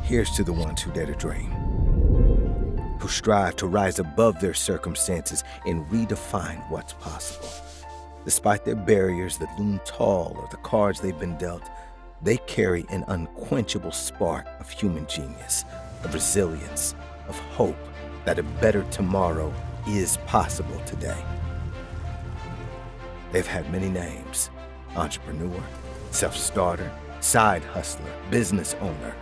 Here's to the ones who dare to dream, who strive to rise above their circumstances and redefine what's possible. Despite their barriers that loom tall or the cards they've been dealt, they carry an unquenchable spark of human genius, of resilience, of hope that a better tomorrow is possible today. They've had many names: entrepreneur, self-starter, side hustler, business owner,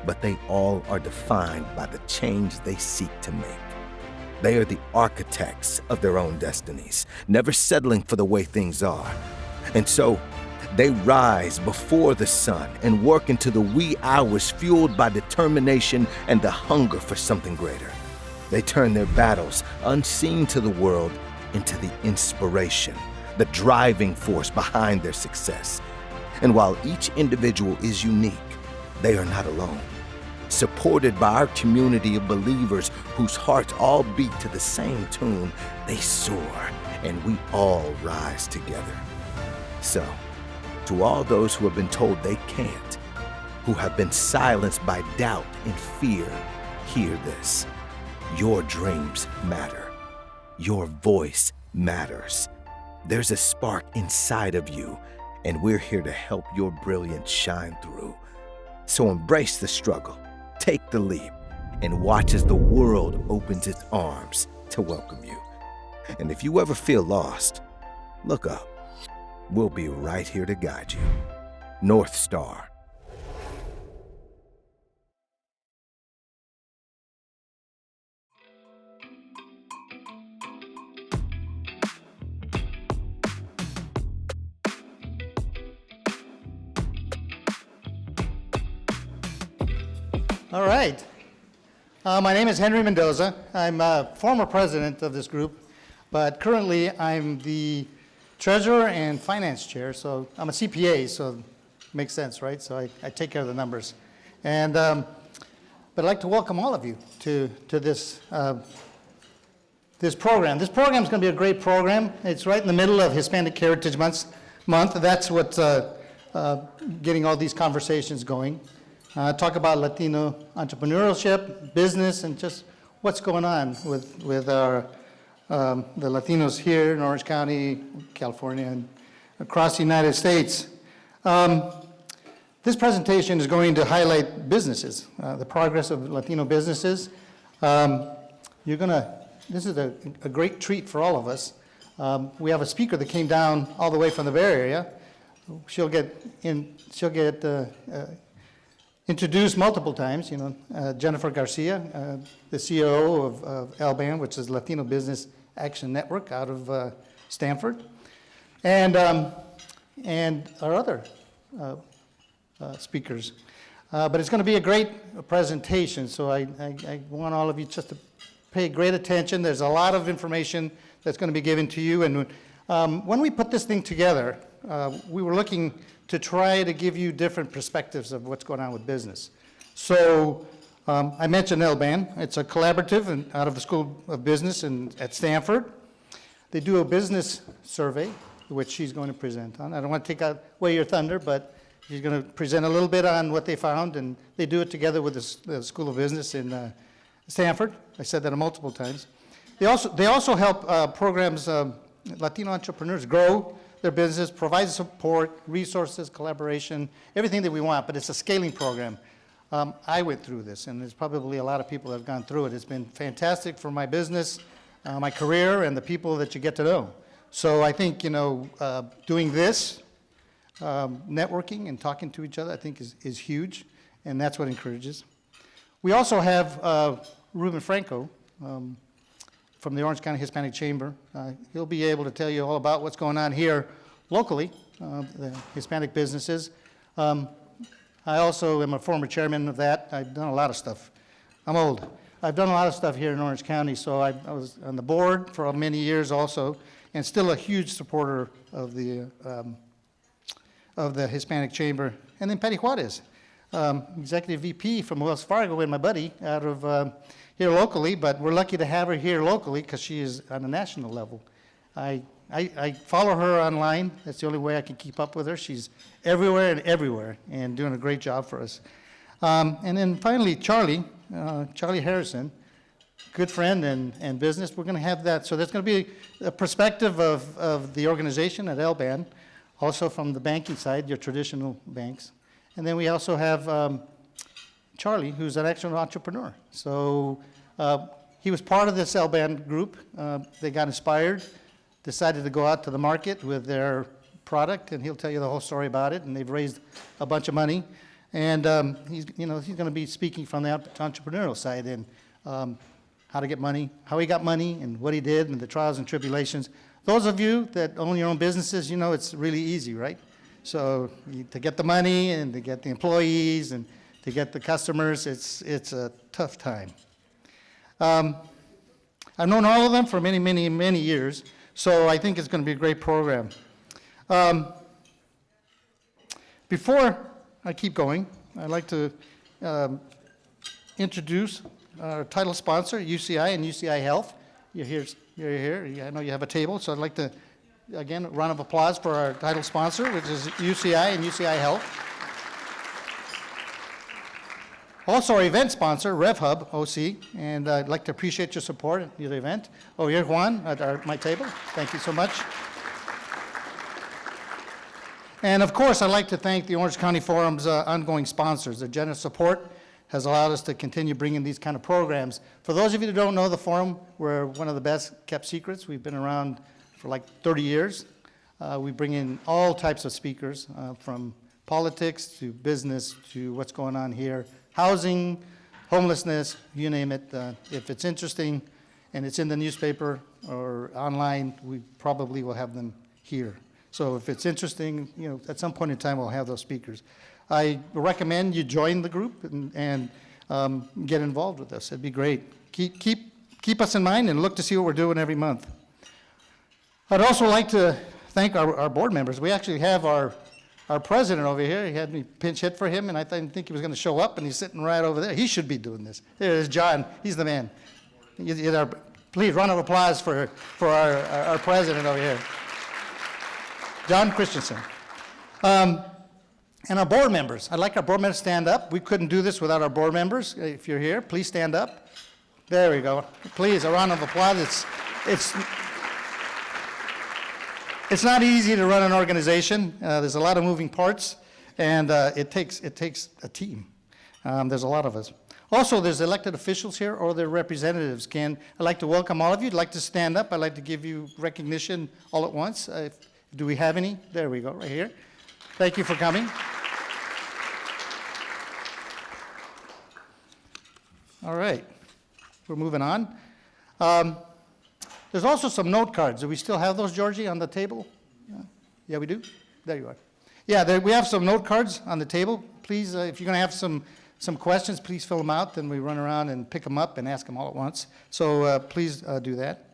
but they all are defined by the change they seek to make. They are the architects of their own destinies, never settling for the way things are. And so, they rise before the sun and work into the wee hours, fueled by determination and the hunger for something greater. They turn their battles, unseen to the world, into the inspiration, the driving force behind their success. And while each individual is unique, they are not alone. Supported by our community of believers whose hearts all beat to the same tune, they soar, and we all rise together. So, to all those who have been told they can't, who have been silenced by doubt and fear, hear this: your dreams matter. Your voice matters. There's a spark inside of you, and we're here to help your brilliance shine through. So embrace the struggle, take the leap, and watch as the world opens its arms to welcome you. And if you ever feel lost, look up. We'll be right here to guide you. North Star. All right. My name is Henry Mendoza. I'm a former president of this group, but currently I'm the treasurer and finance chair. So I'm a CPA, so it makes sense, right? So I take care of the numbers. And but I'd like to welcome all of you to this this program. This program is going to be a great program. It's right in the middle of Hispanic Heritage Month. That's what's getting all these conversations going. Talk about Latino entrepreneurship, business, and just what's going on with our the Latinos here in Orange County, California, and across the United States. This presentation is going to highlight businesses, the progress of Latino businesses. This is a great treat for all of us. We have a speaker that came down all the way from the Bay Area. She'll get introduced multiple times, Jennifer Garcia, the CEO of LBAN, which is Latino Business Action Network out of Stanford, and our other speakers. But it's going to be a great presentation, so I want all of you just to pay great attention. There's a lot of information that's going to be given to you, and when we put this thing together, we were looking to try to give you different perspectives of what's going on with business. So I mentioned LBAN. It's a collaborative out of the School of Business at Stanford. They do a business survey, which she's going to present on. I don't want to take away your thunder, but she's going to present a little bit on what they found, and they do it together with the School of Business in Stanford. I said that multiple times. They also help programs, Latino entrepreneurs grow their business, provide support, resources, collaboration, everything that we want, but it's a scaling program. I went through this, and there's probably a lot of people that have gone through it. It's been fantastic for my business, my career, and the people that you get to know. So I think, doing this, networking and talking to each other, I think is huge, and that's what encourages. We also have Reuben Franco, from the Orange County Hispanic Chamber. He'll be able to tell you all about what's going on here locally, the Hispanic businesses. I also am a former chairman of that. I've done a lot of stuff. I'm old. I've done a lot of stuff here in Orange County, so I was on the board for many years also, and still a huge supporter of the Hispanic Chamber. And then Patty Juarez, Executive VP from Wells Fargo, and my buddy out of here locally, but we're lucky to have her here locally because she is on a national level. I follow her online. That's the only way I can keep up with her. She's everywhere and doing a great job for us. And then finally, Charlie Harrison, good friend and business. We're going to have that. So there's going to be a perspective of the organization at LBAN, also from the banking side, your traditional banks. And then we also have Charlie, who's an actual entrepreneur. So he was part of this LBAN group. They got inspired, decided to go out to the market with their product, and he'll tell you the whole story about it. And they've raised a bunch of money. And he's going to be speaking from the entrepreneurial side and how to get money, how he got money, and what he did, and the trials and tribulations. Those of you that own your own businesses, you know it's really easy, right? So to get the money and to get the employees and to get the customers, it's a tough time. I've known all of them for many, many, many years, so I think it's going to be a great program. Before I keep going, I'd like to introduce our title sponsor, UCI and UCI Health. You're here. I know you have a table, so I'd like to, again, a round of applause for our title sponsor, which is UCI and UCI Health. Also, our event sponsor, RevHub OC, and I'd like to appreciate your support at the event. Oh, here's Juan at my table. Thank you so much. And of course, I'd like to thank the Orange County Forum's ongoing sponsors. Their generous support has allowed us to continue bringing these kind of programs. For those of you that don't know the Forum, we're one of the best kept secrets. We've been around for like 30 years. We bring in all types of speakers, from politics to business to what's going on here, housing, homelessness, you name it. If it's interesting and it's in the newspaper or online, we probably will have them here. So if it's interesting, at some point in time, we'll have those speakers. I recommend you join the group and get involved with us. It'd be great. Keep us in mind and look to see what we're doing every month. I'd also like to thank our board members. We actually have our president over here. He had me pinch hit for him, and I didn't think he was going to show up, and he's sitting right over there. He should be doing this. There's John. He's the man. Please, round of applause for our president over here, John Christensen. And our board members. I'd like our board members to stand up. We couldn't do this without our board members. If you're here, please stand up. There we go. Please, a round of applause. It's not easy to run an organization. There's a lot of moving parts, and it takes a team. There's a lot of us. Also, there's elected officials here or their representatives. I'd like to welcome all of you. I'd like to stand up. I'd like to give you recognition all at once. Do we have any? There we go, right here. Thank you for coming. All right, we're moving on. There's also some note cards. Do we still have those, Georgie, on the table? Yeah, we do? There you are. Yeah, we have some note cards on the table. Please, if you're going to have some questions, please fill them out. Then we run around and pick them up and ask them all at once. So please do that.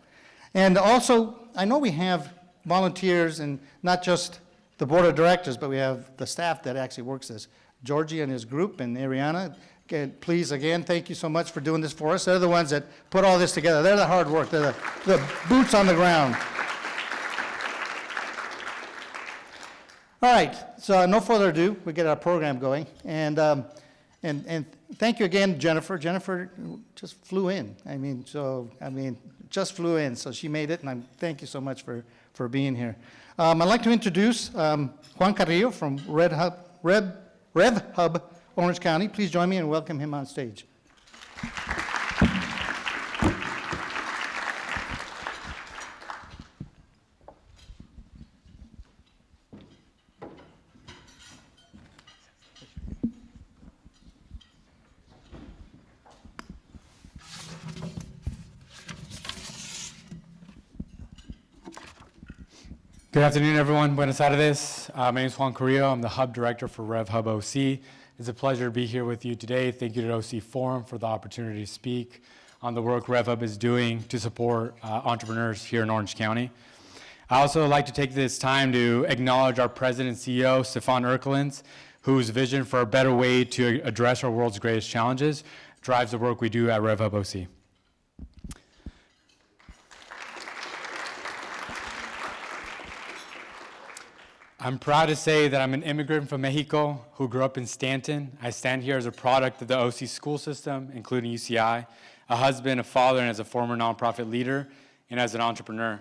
And also, I know we have volunteers, and not just the board of directors, but we have the staff that actually works this. Georgie and his group, and Ariana. Please, again, thank you so much for doing this for us. They're the ones that put all this together. They're the hard work. They're the boots on the ground. All right, so no further ado, we get our program going. And thank you again, Jennifer. Jennifer just flew in. Just flew in, so she made it, and thank you so much for being here. I'd like to introduce Juan Carrillo from RevHub Orange County. Please join me and welcome him on stage. Good afternoon, everyone. Buenas tardes. My name is Juan Carrillo. I'm the Hub Director for RevHub OC. It's a pleasure to be here with you today. Thank you to OC Forum for the opportunity to speak on the work RevHub is doing to support entrepreneurs here in Orange County. I also like to take this time to acknowledge our President and CEO, Stefan Erkelins, whose vision for a better way to address our world's greatest challenges drives the work we do at RevHub OC. I'm proud to say that I'm an immigrant from Mexico who grew up in Stanton. I stand here as a product of the OC school system, including UCI, a husband, a father, and as a former nonprofit leader, and as an entrepreneur.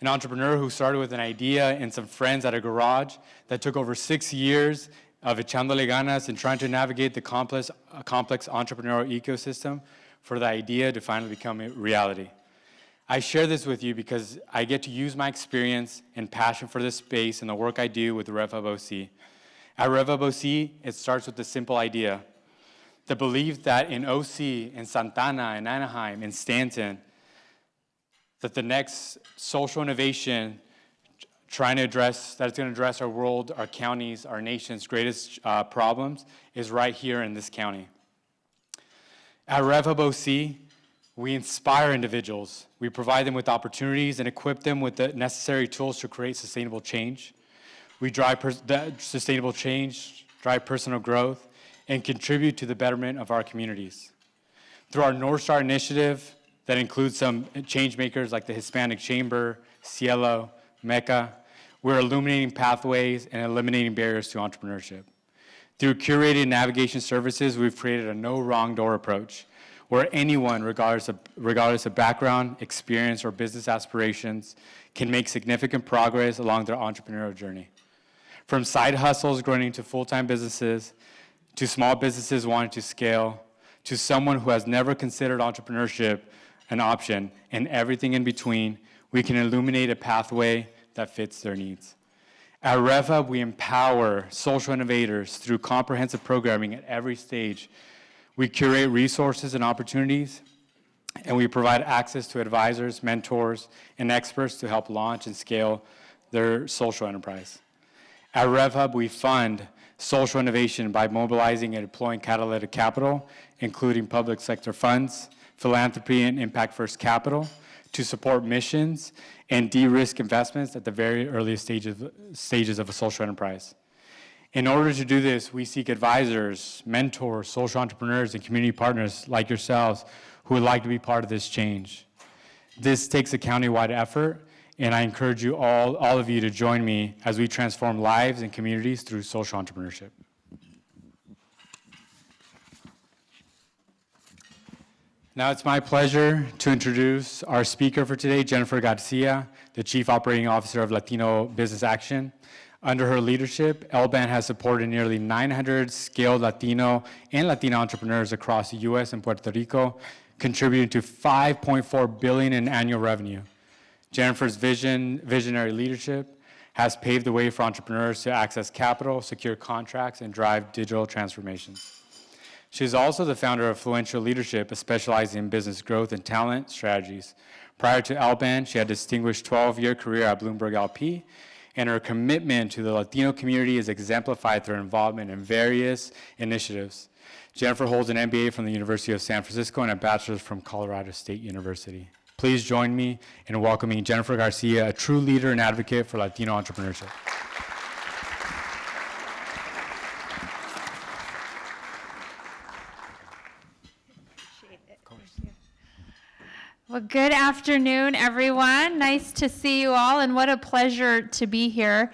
An entrepreneur who started with an idea and some friends at a garage that took over 6 years of echándole ganas and trying to navigate the complex entrepreneurial ecosystem for the idea to finally become a reality. I share this with you because I get to use my experience and passion for this space and the work I do with RevHub OC. At RevHub OC, it starts with the simple idea, the belief that in OC, in Santana, in Anaheim, in Stanton, that the next social innovation that's going to address our world, our counties, our nation's greatest problems is right here in this county. At RevHub OC, we inspire individuals. We provide them with opportunities and equip them with the necessary tools to create sustainable change. We drive sustainable change, drive personal growth, and contribute to the betterment of our communities. Through our North Star initiative that includes some change makers like the Hispanic Chamber, Cielo, Mecca, we're illuminating pathways and eliminating barriers to entrepreneurship. Through curated navigation services, we've created a no wrong door approach, where anyone, regardless of background, experience, or business aspirations, can make significant progress along their entrepreneurial journey. From side hustles growing into full-time businesses, to small businesses wanting to scale, to someone who has never considered entrepreneurship an option, and everything in between, we can illuminate a pathway that fits their needs. At RevHub, we empower social innovators through comprehensive programming at every stage. We curate resources and opportunities, and we provide access to advisors, mentors, and experts to help launch and scale their social enterprise. At RevHub, we fund social innovation by mobilizing and deploying catalytic capital, including public sector funds, philanthropy, and impact-first capital, to support missions and de-risk investments at the very earliest stages of a social enterprise. In order to do this, we seek advisors, mentors, social entrepreneurs, and community partners like yourselves who would like to be part of this change. This takes a county-wide effort, and I encourage you all of you to join me as we transform lives and communities through social entrepreneurship. Now it's my pleasure to introduce our speaker for today, Jennifer Garcia, the Chief Operating Officer of Latino Business Action. Under her leadership, LBAN has supported nearly 900 scaled Latino and Latina entrepreneurs across the U.S. and Puerto Rico, contributing to $5.4 billion in annual revenue. Jennifer's visionary leadership has paved the way for entrepreneurs to access capital, secure contracts, and drive digital transformations. She's also the founder of Fluential Leadership, specializing in business growth and talent strategies. Prior to LBAN, she had a distinguished 12-year career at Bloomberg LP, and her commitment to the Latino community is exemplified through her involvement in various initiatives. Jennifer holds an MBA from the University of San Francisco and a bachelor's from Colorado State University. Please join me in welcoming Jennifer Garcia, a true leader and advocate for Latino entrepreneurship. Well, good afternoon, everyone. Nice to see you all, and what a pleasure to be here.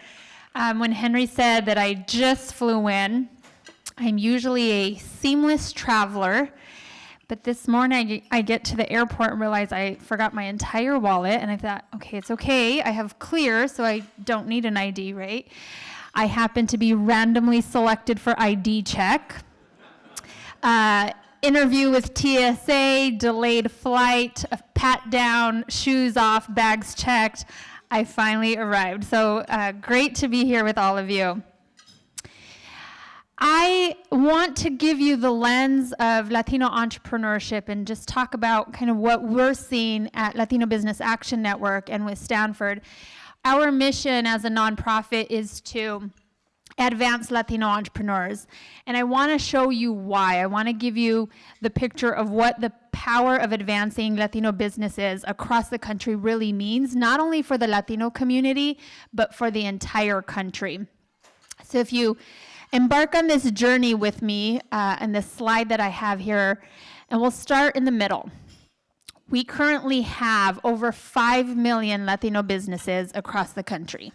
When Henry said that I just flew in, I'm usually a seamless traveler, but this morning I get to the airport and realize I forgot my entire wallet, and I thought, okay, it's okay. I have Clear, so I don't need an ID, right? I happen to be randomly selected for ID check. Interview with TSA, delayed flight, a pat down, shoes off, bags checked. I finally arrived. So great to be here with all of you. I want to give you the lens of Latino entrepreneurship and just talk about kind of what we're seeing at Latino Business Action Network and with Stanford. Our mission as a nonprofit is to advance Latino entrepreneurs. And I want to show you why. I want to give you the picture of what the power of advancing Latino businesses across the country really means, not only for the Latino community, but for the entire country. So if you embark on this journey with me, and the slide that I have here, and we'll start in the middle. We currently have over 5 million Latino businesses across the country.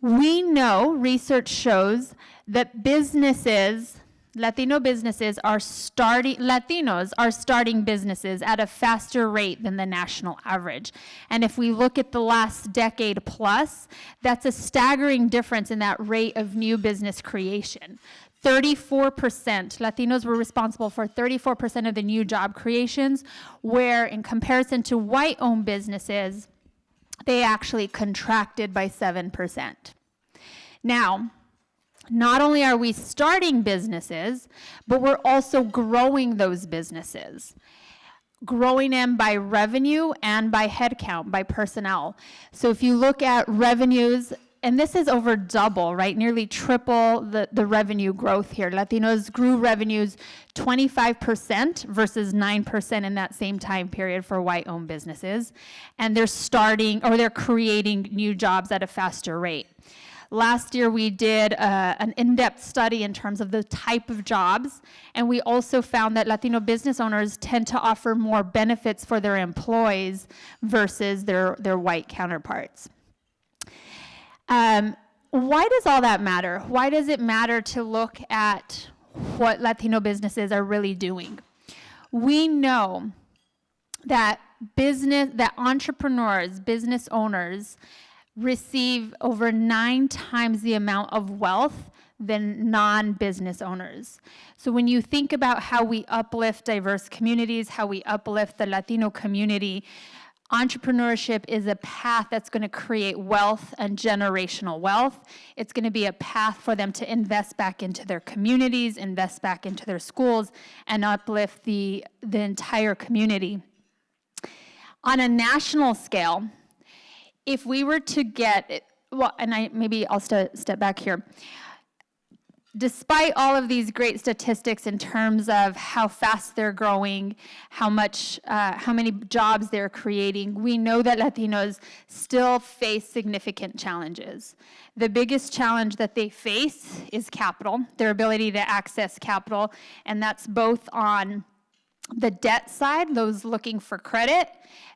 We know, research shows, that businesses, Latino businesses are starting, Latinos are starting businesses at a faster rate than the national average. And if we look at the last decade plus, that's a staggering difference in that rate of new business creation. 34%, Latinos were responsible for 34% of the new job creations, where in comparison to white-owned businesses, they actually contracted by 7%. Now, not only are we starting businesses, but we're also growing those businesses, growing them by revenue and by headcount, by personnel. So if you look at revenues, and this is over double, right? Nearly triple the revenue growth here. Latinos grew revenues 25% versus 9% in that same time period for white-owned businesses. And they're creating new jobs at a faster rate. Last year, we did an in-depth study in terms of the type of jobs, and we also found that Latino business owners tend to offer more benefits for their employees versus their white counterparts. Why does all that matter? Why does it matter to look at what Latino businesses are really doing? We know that entrepreneurs, business owners, receive over 9 times the amount of wealth than non-business owners. So when you think about how we uplift diverse communities, how we uplift the Latino community, entrepreneurship is a path that's going to create wealth and generational wealth. It's going to be a path for them to invest back into their communities, invest back into their schools, and uplift the entire community. On a national scale, if we were to get, maybe I'll step back here. Despite all of these great statistics in terms of how fast they're growing, how many jobs they're creating, we know that Latinos still face significant challenges. The biggest challenge that they face is capital, their ability to access capital, and that's both on the debt side, those looking for credit,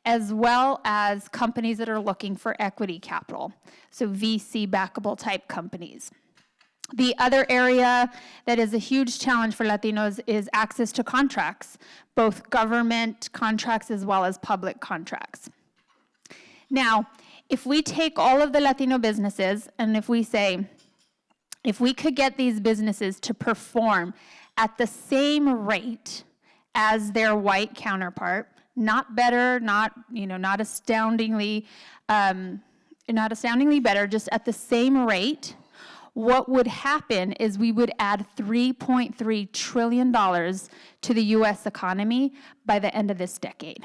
as well as companies that are looking for equity capital, so VC backable type companies. The other area that is a huge challenge for Latinos is access to contracts, both government contracts as well as public contracts. Now, if we take all of the Latino businesses and if we say, if we could get these businesses to perform at the same rate as their white counterpart, not better, not astoundingly better, just at the same rate, what would happen is we would add $3.3 trillion to the U.S. economy by the end of this decade.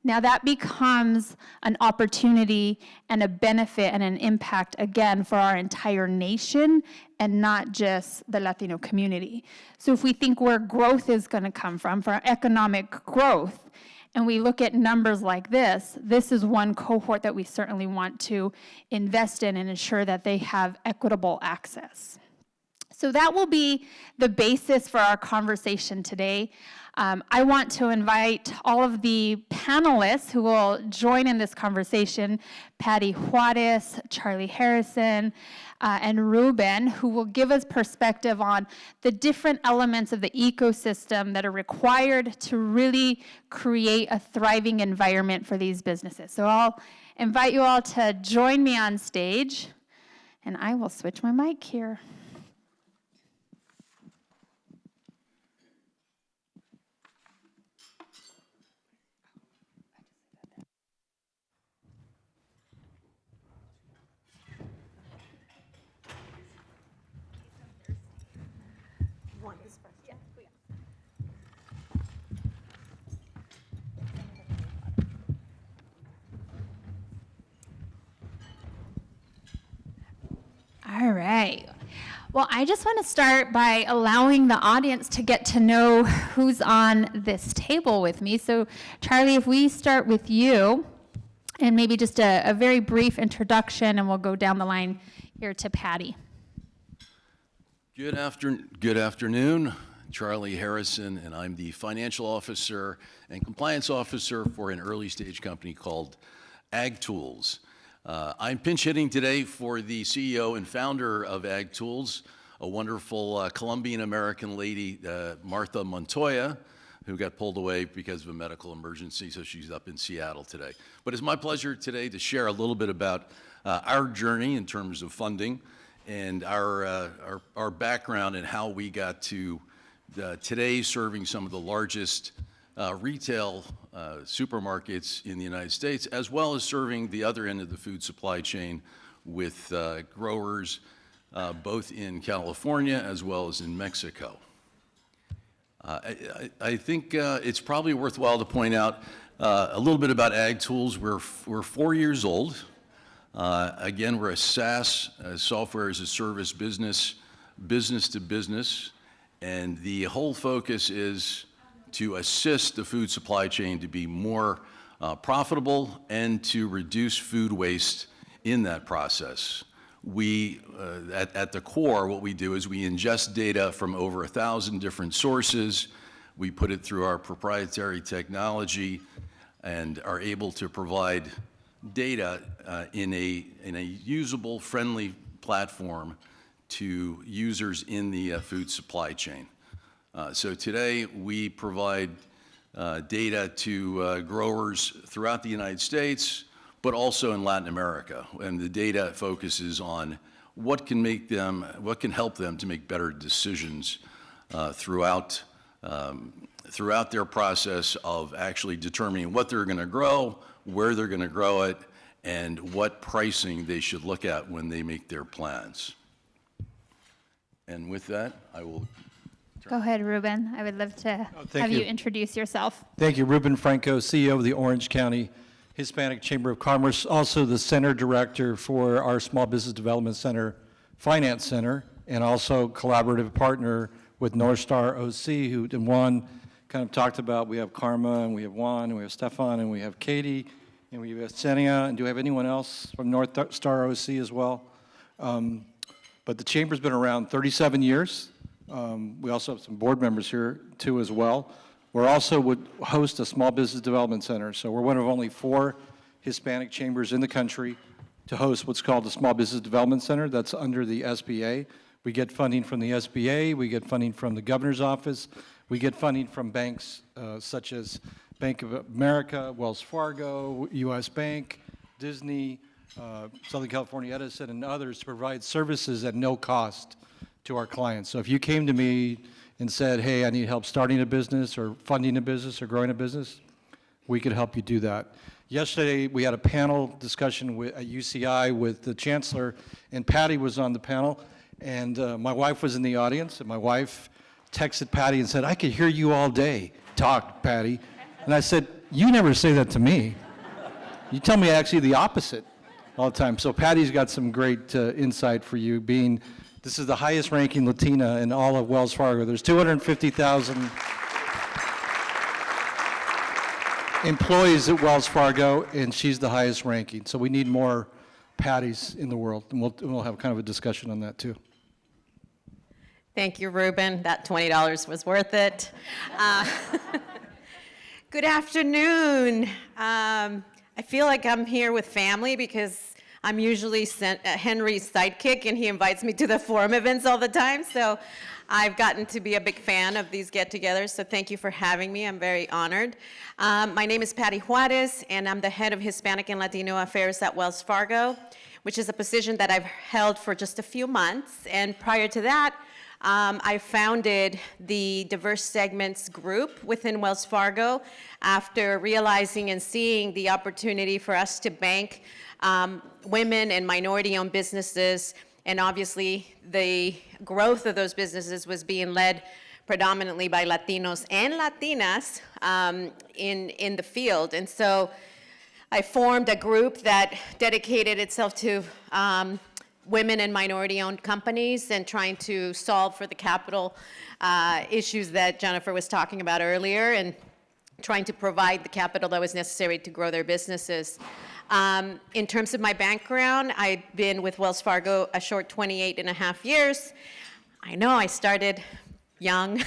Now that becomes an opportunity and a benefit and an impact, again, for our entire nation and not just the Latino community. So if we think where growth is going to come from, for our economic growth, and we look at numbers like this is one cohort that we certainly want to invest in and ensure that they have equitable access. So that will be the basis for our conversation today. I want to invite all of the panelists who will join in this conversation, Patty Juarez, Charlie Harrison, and Reuben, who will give us perspective on the different elements of the ecosystem that are required to really create a thriving environment for these businesses. So I'll invite you all to join me on stage, and I will switch my mic here. All right. Well, I just want to start by allowing the audience to get to know who's on this table with me. So, Charlie, if we start with you, and maybe just a very brief introduction, and we'll go down the line here to Patty. Good afternoon. Charlie Harrison, and I'm the financial officer and compliance officer for an early stage company called Agtools. I'm pinch hitting today for the CEO and founder of Agtools, a wonderful Colombian-American lady, Martha Montoya, who got pulled away because of a medical emergency, so she's up in Seattle today. But it's my pleasure today to share a little bit about our journey in terms of funding and our background and how we got to today serving some of the largest retail supermarkets in the United States, as well as serving the other end of the food supply chain with growers both in California as well as in Mexico. I think it's probably worthwhile to point out a little bit about Agtools. We're 4 years old. Again, we're a SaaS, software as a service business to business, and the whole focus is to assist the food supply chain to be more profitable and to reduce food waste in that process. We, at the core, what we do is we ingest data from over 1,000 different sources. We put it through our proprietary technology and are able to provide data in a usable, friendly platform to users in the food supply chain. So today we provide data to growers throughout the United States, but also in Latin America. And the data focuses on what can help them to make better decisions throughout their process of actually determining what they're going to grow, where they're going to grow it, and what pricing they should look at when they make their plans. And with that, I will Go ahead, Reuben. I would love to have you introduce yourself. Thank you. Reuben Franco, CEO of the Orange County Hispanic Chamber of Commerce, also the center director for our Small Business Development Center Finance Center, and also collaborative partner with North Star OC, who Juan kind of talked about. We have Karma, and we have Juan, and we have Stefan, and we have Katie, and we have Senia, and do we have anyone else from North Star OC as well? But the Chamber's been around 37 years. We also have some board members here, too, as well. We're also would host a Small Business Development Center, so we're one of only 4 Hispanic chambers in the country to host what's called the Small Business Development Center. That's under the SBA. We get funding from the SBA, we get funding from the governor's office, we get funding from banks such as Bank of America, Wells Fargo, U.S. Bank, Disney, Southern California Edison, and others to provide services at no cost to our clients. So if you came to me and said, hey, I need help starting a business or funding a business or growing a business, we could help you do that. Yesterday, we had a panel discussion at UCI with the chancellor, and Patty was on the panel, and my wife was in the audience, and my wife texted Patty and said, I could hear you all day talk, Patty. And I said, you never say that to me. You tell me actually the opposite all the time. So Patty's got some great insight for you, being this is the highest ranking Latina in all of Wells Fargo. There's 250,000 employees at Wells Fargo, and she's the highest ranking. So we need more Pattys in the world, and we'll have kind of a discussion on that too. Thank you, Reuben. That $20 was worth it. Good afternoon. I feel like I'm here with family because I'm usually Henry's sidekick, and he invites me to the forum events all the time. So I've gotten to be a big fan of these get-togethers. So thank you for having me. I'm very honored. My name is Patty Juarez, and I'm the head of Hispanic and Latino Affairs at Wells Fargo, which is a position that I've held for just a few months. And prior to that, I founded the Diverse Segments group within Wells Fargo after realizing and seeing the opportunity for us to bank women and minority-owned businesses, and obviously the growth of those businesses was being led predominantly by Latinos and Latinas in the field. And so I formed a group that dedicated itself to women and minority-owned companies and trying to solve for the capital issues that Jennifer was talking about earlier, and trying to provide the capital that was necessary to grow their businesses. In terms of my background, I've been with Wells Fargo a short 28 and a half years. I know I started young,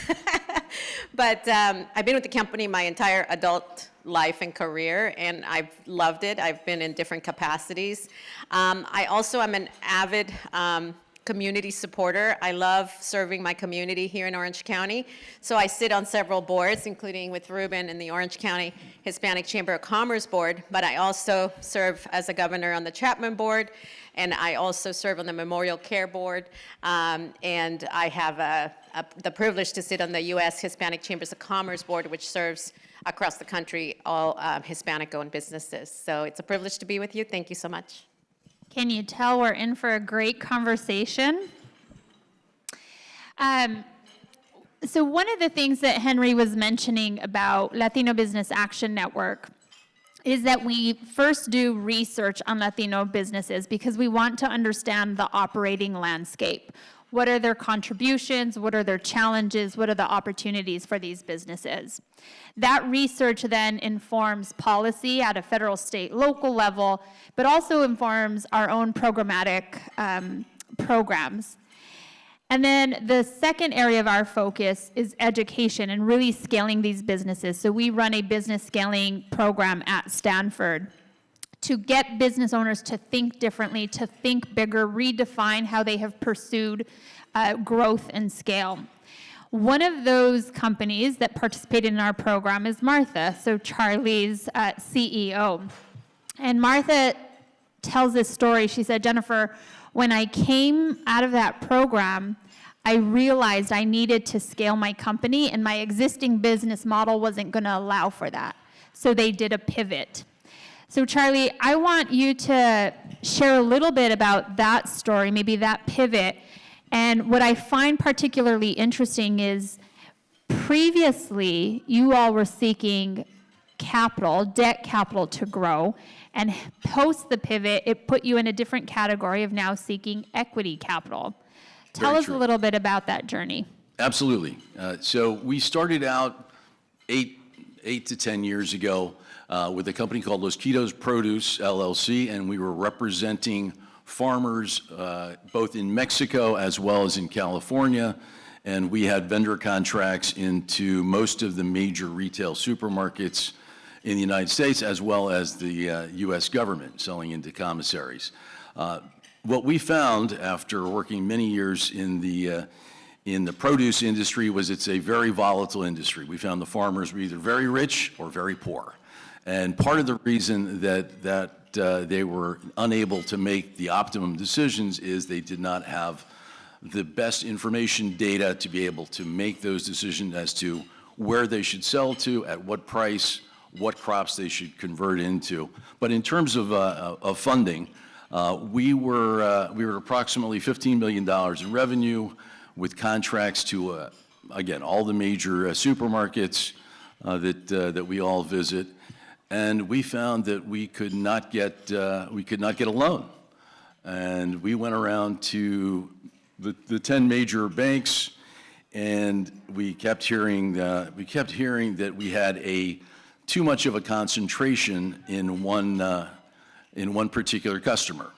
But I've been with the company my entire adult life and career, and I've loved it. I've been in different capacities. I also am an avid community supporter. I love serving my community here in Orange County. So I sit on several boards, including with Reuben in the Orange County Hispanic Chamber of Commerce Board, but I also serve as a governor on the Chapman Board, and I also serve on the Memorial Care Board, and I have the privilege to sit on the U.S. Hispanic Chambers of Commerce Board, which serves across the country all Hispanic-owned businesses. So it's a privilege to be with you. Thank you so much. Can you tell we're in for a great conversation? So one of the things that Henry was mentioning about Latino Business Action Network is that we first do research on Latino businesses because we want to understand the operating landscape. What are their contributions? What are their challenges? What are the opportunities for these businesses? That research then informs policy at a federal, state, local level, but also informs our own programmatic programs. And then the second area of our focus is education and really scaling these businesses. So we run a business scaling program at Stanford to get business owners to think differently, to think bigger, redefine how they have pursued growth and scale. One of those companies that participated in our program is Martha, so Charlie's CEO. And Martha tells this story. She said, Jennifer, when I came out of that program, I realized I needed to scale my company, and my existing business model wasn't going to allow for that. So they did a pivot. So Charlie, I want you to share a little bit about that story, maybe that pivot. And what I find particularly interesting is previously you all were seeking capital, debt capital to grow, and post the pivot, it put you in a different category of now seeking equity capital. Tell us a little bit about that journey. Absolutely. So we started out eight to 10 years ago with a company called Los Quitos Produce, LLC, and we were representing farmers both in Mexico as well as in California, and we had vendor contracts into most of the major retail supermarkets in the United States as well as the U.S. government, selling into commissaries. What we found after working many years in the produce industry was it's a very volatile industry. We found the farmers were either very rich or very poor. And part of the reason that they were unable to make the optimum decisions is they did not have the best information data to be able to make those decisions as to where they should sell to, at what price, what crops they should convert into. But in terms of funding, we were approximately $15 million in revenue with contracts to, again, all the major supermarkets that we all visit. And we found that we could not get a loan. And we went around to the 10 major banks, and we kept hearing that we had too much of a concentration in one particular customer.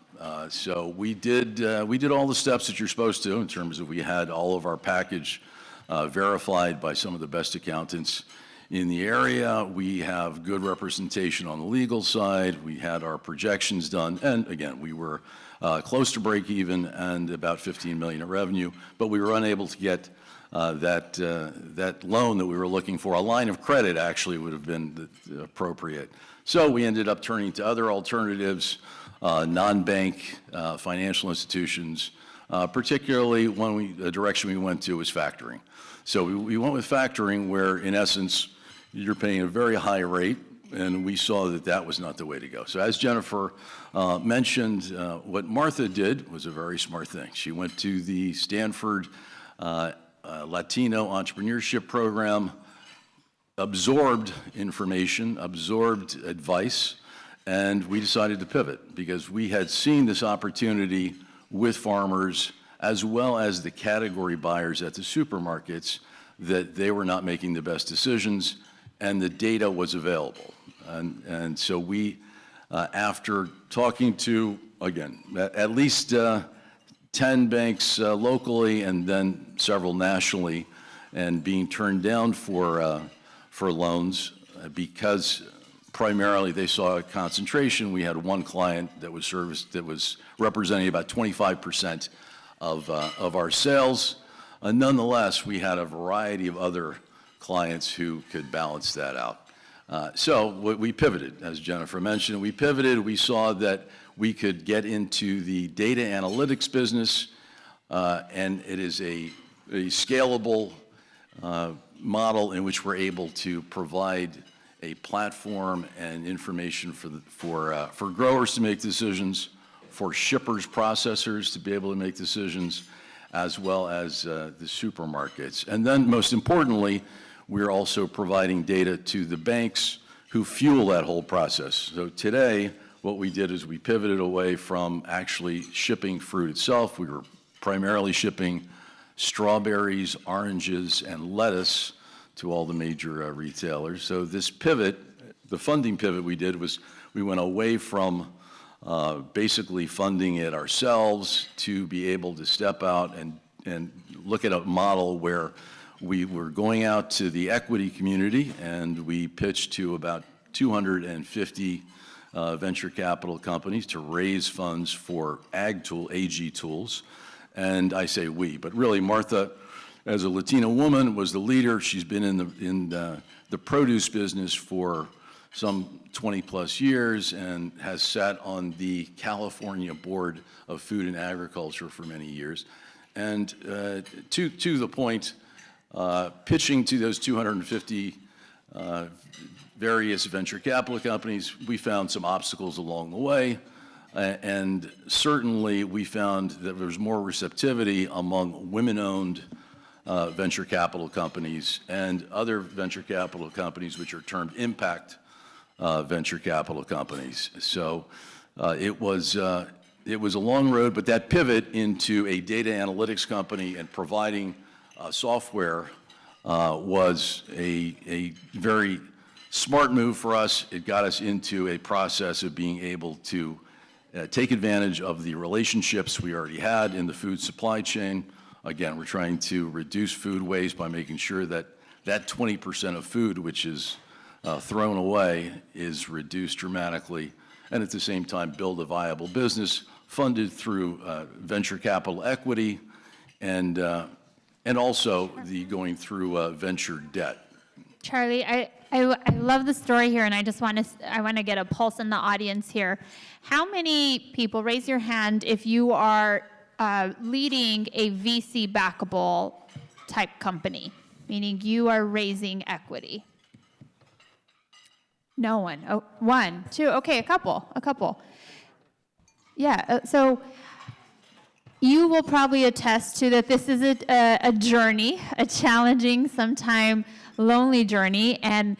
So we did all the steps that you're supposed to in terms of we had all of our package verified by some of the best accountants in the area. We have good representation on the legal side. We had our projections done, and again, we were close to break even and about $15 million in revenue, but we were unable to get that loan that we were looking for. A line of credit actually would have been appropriate. So we ended up turning to other alternatives, non-bank financial institutions, particularly the direction we went to was factoring. So we went with factoring where, in essence, you're paying a very high rate, and we saw that that was not the way to go. So as Jennifer mentioned, what Martha did was a very smart thing. She went to the Stanford Latino Entrepreneurship Program, absorbed information, absorbed advice, and we decided to pivot because we had seen this opportunity with farmers as well as the category buyers at the supermarkets that they were not making the best decisions, and the data was available. And so we, after talking to, again, at least 10 banks locally and then several nationally, and being turned down for loans because primarily they saw a concentration. We had one client that was representing about 25% of our sales. Nonetheless, we had a variety of other clients who could balance that out. So we pivoted, as Jennifer mentioned. We pivoted. We saw that we could get into the data analytics business, and it is a scalable model in which we're able to provide a platform and information for growers to make decisions, for shippers, processors to be able to make decisions, as well as the supermarkets. And then, most importantly, we're also providing data to the banks who fuel that whole process. So today, what we did is we pivoted away from actually shipping fruit itself. We were primarily shipping strawberries, oranges, and lettuce to all the major retailers. So this pivot, the funding pivot we did was we went away from basically funding it ourselves to be able to step out and look at a model where we were going out to the equity community, and we pitched to about 250 venture capital companies to raise funds for Agtools. And I say we, but really Martha, as a Latina woman, was the leader. She's been in the produce business for some 20 plus years and has sat on the California Board of Food and Agriculture for many years. And to the point, pitching to those 250 various venture capital companies, we found some obstacles along the way. And certainly we found that there was more receptivity among women-owned venture capital companies and other venture capital companies which are termed impact venture capital companies. So it was a long road, but that pivot into a data analytics company and providing software was a very smart move for us. It got us into a process of being able to take advantage of the relationships we already had in the food supply chain. Again, we're trying to reduce food waste by making sure that that 20% of food which is thrown away is reduced dramatically, and at the same time build a viable business funded through venture capital equity and also the going through venture debt. Charlie, I love the story here, and I want to get a pulse in the audience here. How many people, raise your hand if you are leading a VC backable type company, meaning you are raising equity? No one. Oh, one, two. Okay, a couple. Yeah. So you will probably attest to that. This is a journey, a challenging, sometime lonely journey, and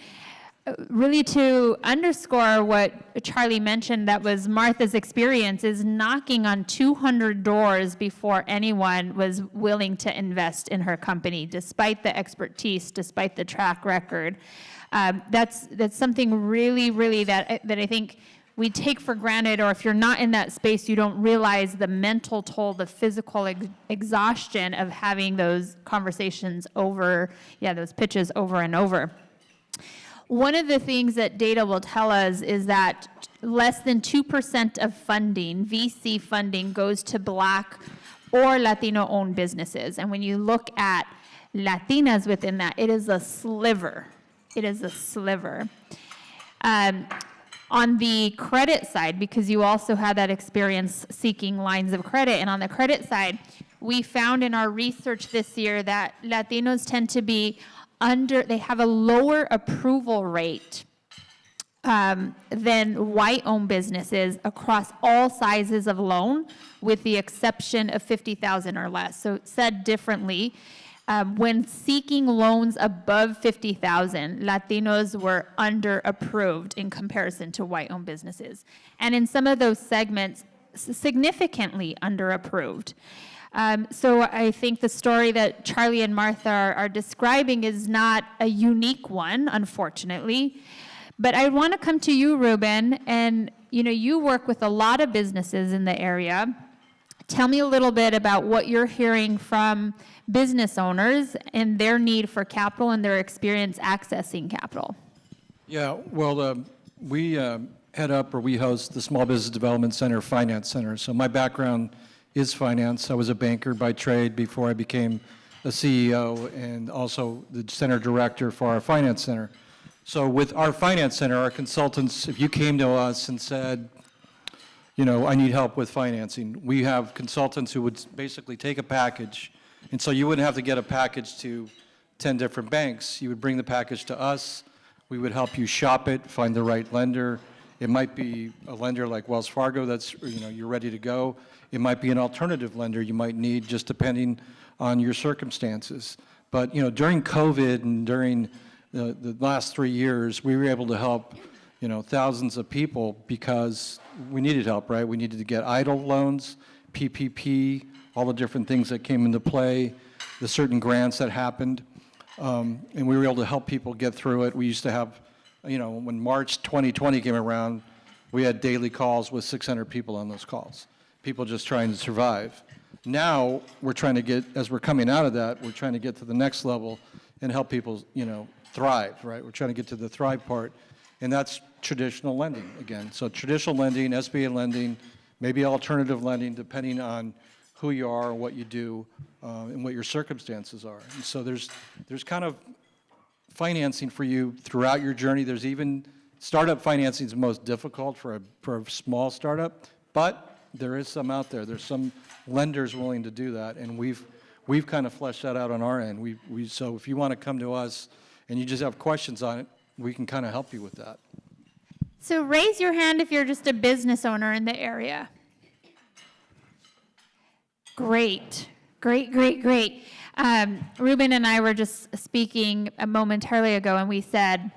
really to underscore what Charlie mentioned, that was Martha's experience, is knocking on 200 doors before anyone was willing to invest in her company, despite the expertise, despite the track record. That's something really that I think we take for granted, or if you're not in that space, you don't realize the mental toll, the physical exhaustion of having those conversations over, those pitches over and over. One of the things that data will tell us is that less than 2% of funding, VC funding, goes to Black or Latino-owned businesses. And when you look at Latinas within that, it is a sliver. It is a sliver. On the credit side, because you also had that experience seeking lines of credit, and on the credit side, we found in our research this year that Latinos tend to be they have a lower approval rate than white-owned businesses across all sizes of loan, with the exception of $50,000 or less. So said differently, when seeking loans above $50,000, Latinos were under-approved in comparison to white-owned businesses. And in some of those segments, significantly under-approved. So I think the story that Charlie and Martha are describing is not a unique one, unfortunately. But I want to come to you, Reuben, and you work with a lot of businesses in the area. Tell me a little bit about what you're hearing from business owners and their need for capital and their experience accessing capital. Yeah, well, we head up, or we host the Small Business Development Center Finance Center. So my background is finance. I was a banker by trade before I became a CEO, and also the center director for our finance center. So with our finance center, our consultants, if you came to us and said, you know, I need help with financing, we have consultants who would basically take a package, and so you wouldn't have to get a package to 10 different banks. You would bring the package to us. We would help you shop it, find the right lender. It might be a lender like Wells Fargo that's, you know, you're ready to go. It might be an alternative lender you might need, just depending on your circumstances. But, you know, during COVID and during the last 3 years, we were able to help, you know, thousands of people because we needed help, right? We needed to get EIDL loans, PPP, all the different things that came into play, the certain grants that happened, and we were able to help people get through it. We used to have, you know, when March 2020 came around, we had daily calls with 600 people on those calls, people just trying to survive. Now, we're trying to get, as we're coming out of that, we're trying to get to the next level and help people, you know, thrive, right? We're trying to get to the thrive part, and that's traditional lending again. So traditional lending, SBA lending, maybe alternative lending, depending on who you are, what you do, and what your circumstances are. And so there's kind of financing for you throughout your journey. There's even startup financing is most difficult for a small startup, but there is some out there. There's some lenders willing to do that, and we've kind of fleshed that out on our end. So if you want to come to us and you just have questions on it, we can kind of help you with that. So raise your hand if you're just a business owner in the area. Great, great, great, great. Reuben and I were just speaking momentarily ago, and we said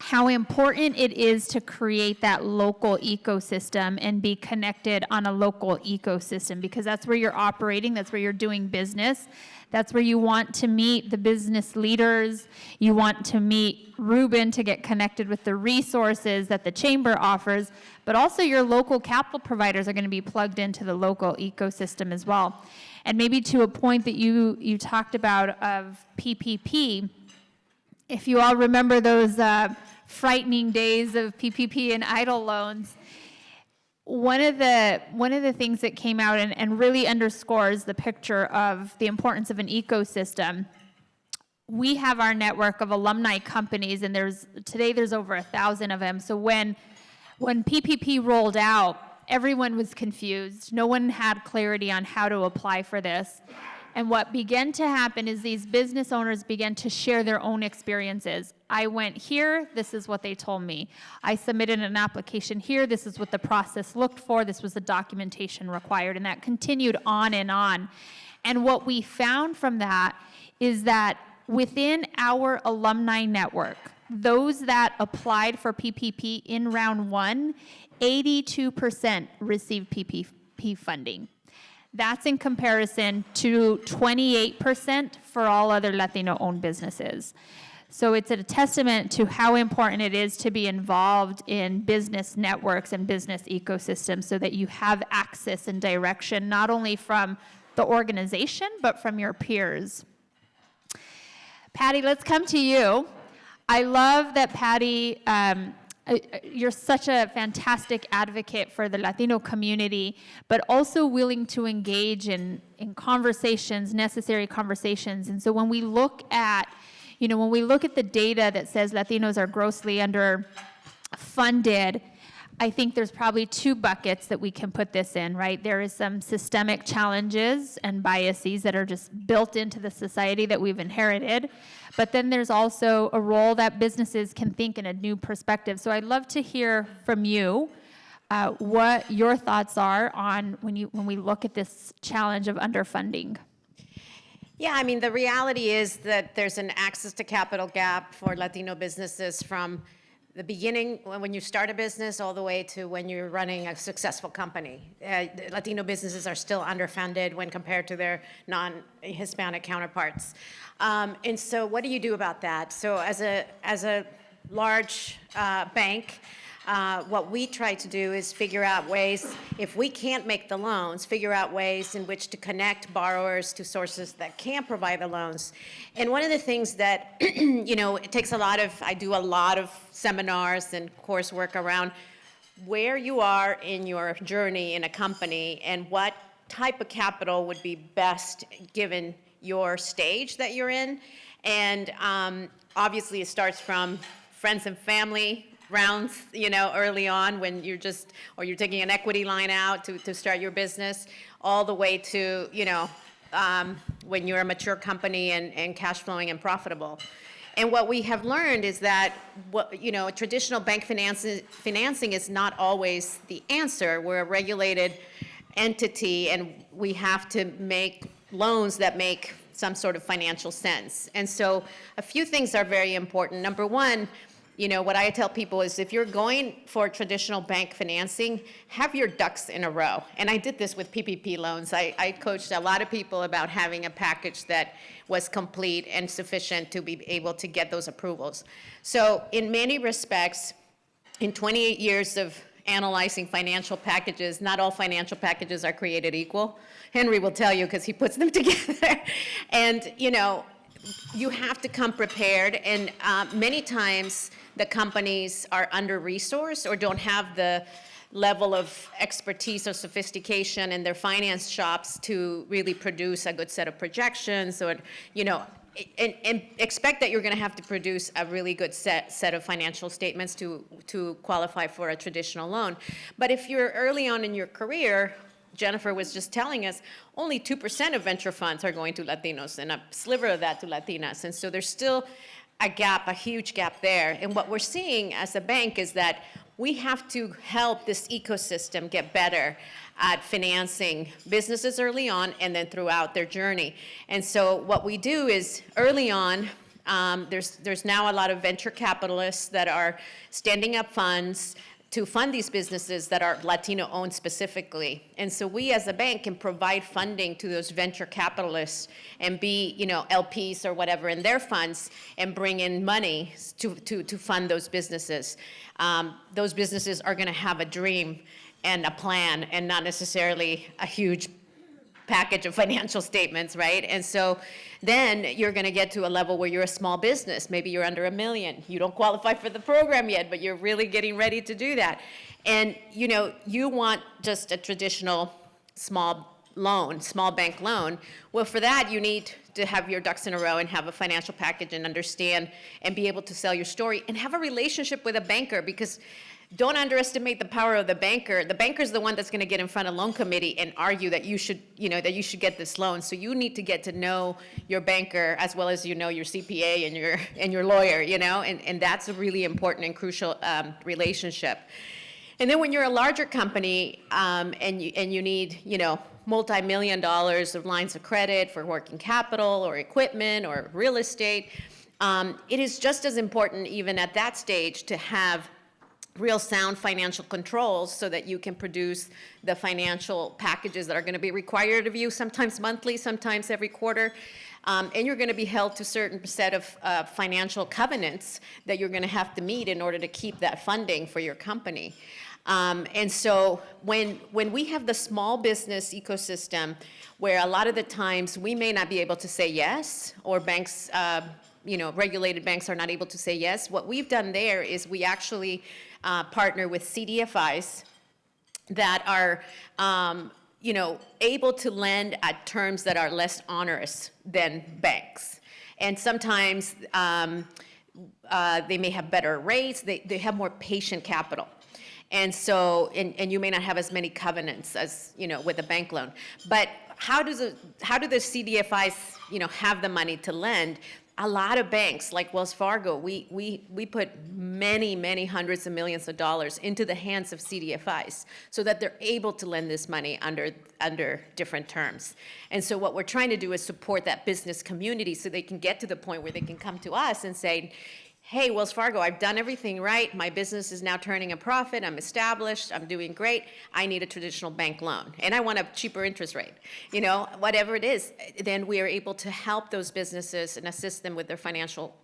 how important it is to create that local ecosystem and be connected on a local ecosystem, because that's where you're operating, that's where you're doing business, that's where you want to meet the business leaders, you want to meet Reuben to get connected with the resources that the chamber offers, but also your local capital providers are going to be plugged into the local ecosystem as well. And maybe to a point that you talked about of PPP, if you all remember those frightening days of PPP and EIDL loans, one of the things that came out and really underscores the picture of the importance of an ecosystem, we have our network of alumni companies, and today there's over 1,000 of them. So when PPP rolled out, everyone was confused. No one had clarity on how to apply for this. And what began to happen is these business owners began to share their own experiences. I went here, this is what they told me. I submitted an application here, this is what the process looked for, this was the documentation required, and that continued on and on. And what we found from that is that within our alumni network, those that applied for PPP in round one, 82% received PPP funding. That's in comparison to 28% for all other Latino-owned businesses. So it's a testament to how important it is to be involved in business networks and business ecosystems so that you have access and direction, not only from the organization, but from your peers. Patty, let's come to you. I love that, Patty, you're such a fantastic advocate for the Latino community, but also willing to engage in conversations, necessary conversations. And so when we look at, the data that says Latinos are grossly underfunded, I think there's probably two buckets that we can put this in, right? There is some systemic challenges and biases that are just built into the society that we've inherited. But then there's also a role that businesses can think in a new perspective. So I'd love to hear from you what your thoughts are on when we look at this challenge of underfunding. Yeah, I mean, the reality is that there's an access to capital gap for Latino businesses from the beginning, when you start a business, all the way to when you're running a successful company. Latino businesses are still underfunded when compared to their non-Hispanic counterparts. And so what do you do about that? So as a large bank, what we try to do is figure out ways, if we can't make the loans, figure out ways in which to connect borrowers to sources that can provide the loans. And one of the things that, it takes I do a lot of seminars and coursework around where you are in your journey in a company and what type of capital would be best given your stage that you're in. And obviously it starts from friends and family rounds, early on when you're taking an equity line out to start your business, all the way to, when you're a mature company and cash flowing and profitable. And what we have learned is that traditional bank financing is not always the answer. We're a regulated entity and we have to make loans that make some sort of financial sense. And so a few things are very important. Number one, what I tell people is if you're going for traditional bank financing, have your ducks in a row. And I did this with PPP loans. I coached a lot of people about having a package that was complete and sufficient to be able to get those approvals. So in many respects, in 28 years of analyzing financial packages, not all financial packages are created equal. Henry will tell you because he puts them together. And, you have to come prepared, and many times the companies are under-resourced or don't have the level of expertise or sophistication in their finance shops to really produce a good set of projections, or, and expect that you're going to have to produce a really good set of financial statements to qualify for a traditional loan. But if you're early on in your career, Jennifer was just telling us, only 2% of venture funds are going to Latinos, and a sliver of that to Latinas. And so there's still a gap, a huge gap there. And what we're seeing as a bank is that we have to help this ecosystem get better at financing businesses early on and then throughout their journey. And so what we do is early on, there's now a lot of venture capitalists that are standing up funds to fund these businesses that are Latino-owned specifically. And so we as a bank can provide funding to those venture capitalists and be, LPs or whatever in their funds and bring in money to fund those businesses. Those businesses are gonna have a dream and a plan and not necessarily a huge package of financial statements, right? And so then you're going to get to a level where you're a small business. Maybe you're under $1 million. You don't qualify for the program yet, but you're really getting ready to do that. And you want just a traditional small bank loan. Well, for that, you need to have your ducks in a row and have a financial package and understand and be able to sell your story and have a relationship with a banker, because don't underestimate the power of the banker. The banker is the one that's going to get in front of loan committee and argue that you should get this loan. So you need to get to know your banker as well as your CPA and your lawyer, and that's a really important and crucial relationship. And then when you're a larger company and you need multi-million dollars of lines of credit for working capital or equipment or real estate, it is just as important even at that stage to have real sound financial controls so that you can produce the financial packages that are going to be required of you, sometimes monthly, sometimes every quarter. And you're going to be held to a certain set of financial covenants that you're going to have to meet in order to keep that funding for your company. And so when we have the small business ecosystem where a lot of the times we may not be able to say yes, or banks, regulated banks are not able to say yes, what we've done there is we actually partner with CDFIs that are, able to lend at terms that are less onerous than banks. And sometimes they may have better rates, they have more patient capital. And so, and you may not have as many covenants as, with a bank loan. But how do the CDFIs, have the money to lend? A lot of banks, like Wells Fargo, we put many hundreds of millions of dollars into the hands of CDFIs so that they're able to lend this money under different terms. And so what we're trying to do is support that business community so they can get to the point where they can come to us and say, hey, Wells Fargo, I've done everything right. My business is now turning a profit. I'm established. I'm doing great. I need a traditional bank loan, and I want a cheaper interest rate. You know, whatever it is, then we are able to help those businesses and assist them with their financial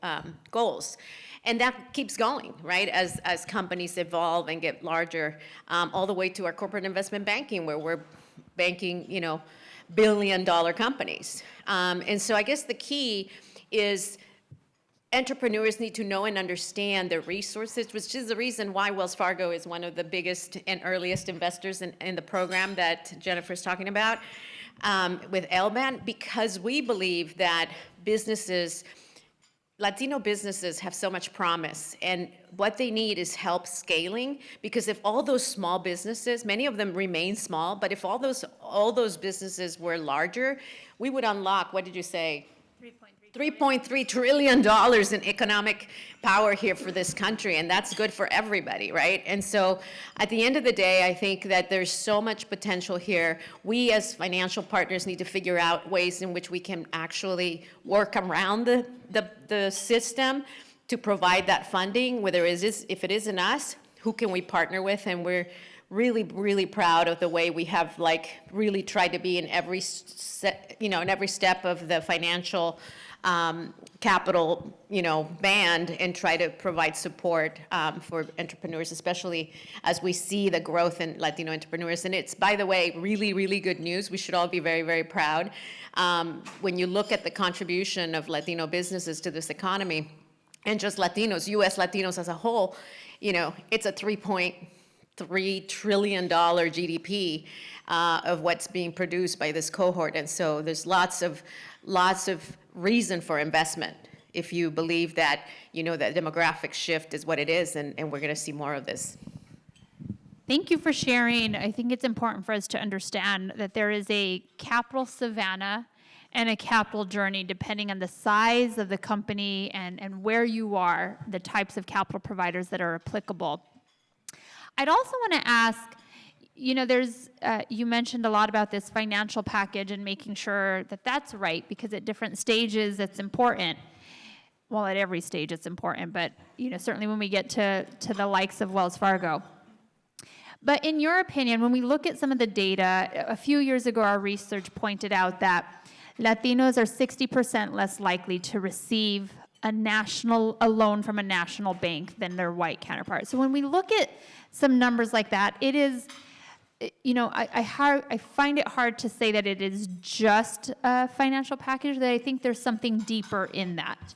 goals. And that keeps going, right, as companies evolve and get larger, all the way to our corporate investment banking, where we're banking, you know, billion-dollar companies. And so I guess the key is entrepreneurs need to know and understand their resources, which is the reason why Wells Fargo is one of the biggest and earliest investors in the program that Jennifer's talking about with LBAN, because we believe that businesses, Latino businesses have so much promise, and what they need is help scaling, because if all those small businesses, many of them remain small, but if all those businesses were larger, we would unlock, what did you say? $3.3 trillion in economic power here for this country, and that's good for everybody, right? And so at the end of the day, I think that there's so much potential here. We as financial partners need to figure out ways in which we can actually work around the system to provide that funding, whether it is, if it isn't us, who can we partner with? And we're really, really proud of the way we have really tried to be in every step of the financial capital, band, and try to provide support for entrepreneurs, especially as we see the growth in Latino entrepreneurs. And it's, by the way, really, really good news. We should all be very, very proud. When you look at the contribution of Latino businesses to this economy, and just Latinos, U.S. Latinos as a whole, it's a $3.3 trillion GDP of what's being produced by this cohort. And so there's lots of reason for investment if you believe that, that demographic shift is what it is, and we're going to see more of this. Thank you for sharing. I think it's important for us to understand that there is a capital savannah and a capital journey depending on the size of the company and where you are, the types of capital providers that are applicable. I'd also want to ask, you mentioned a lot about this financial package and making sure that that's right, because at different stages it's important. Well, at every stage it's important, but certainly when we get to the likes of Wells Fargo. But in your opinion, when we look at some of the data, a few years ago our research pointed out that Latinos are 60% less likely to receive a loan from a national bank than their white counterparts. So when we look at some numbers like that, it is, I find it hard to say that it is just a financial package, that I think there's something deeper in that.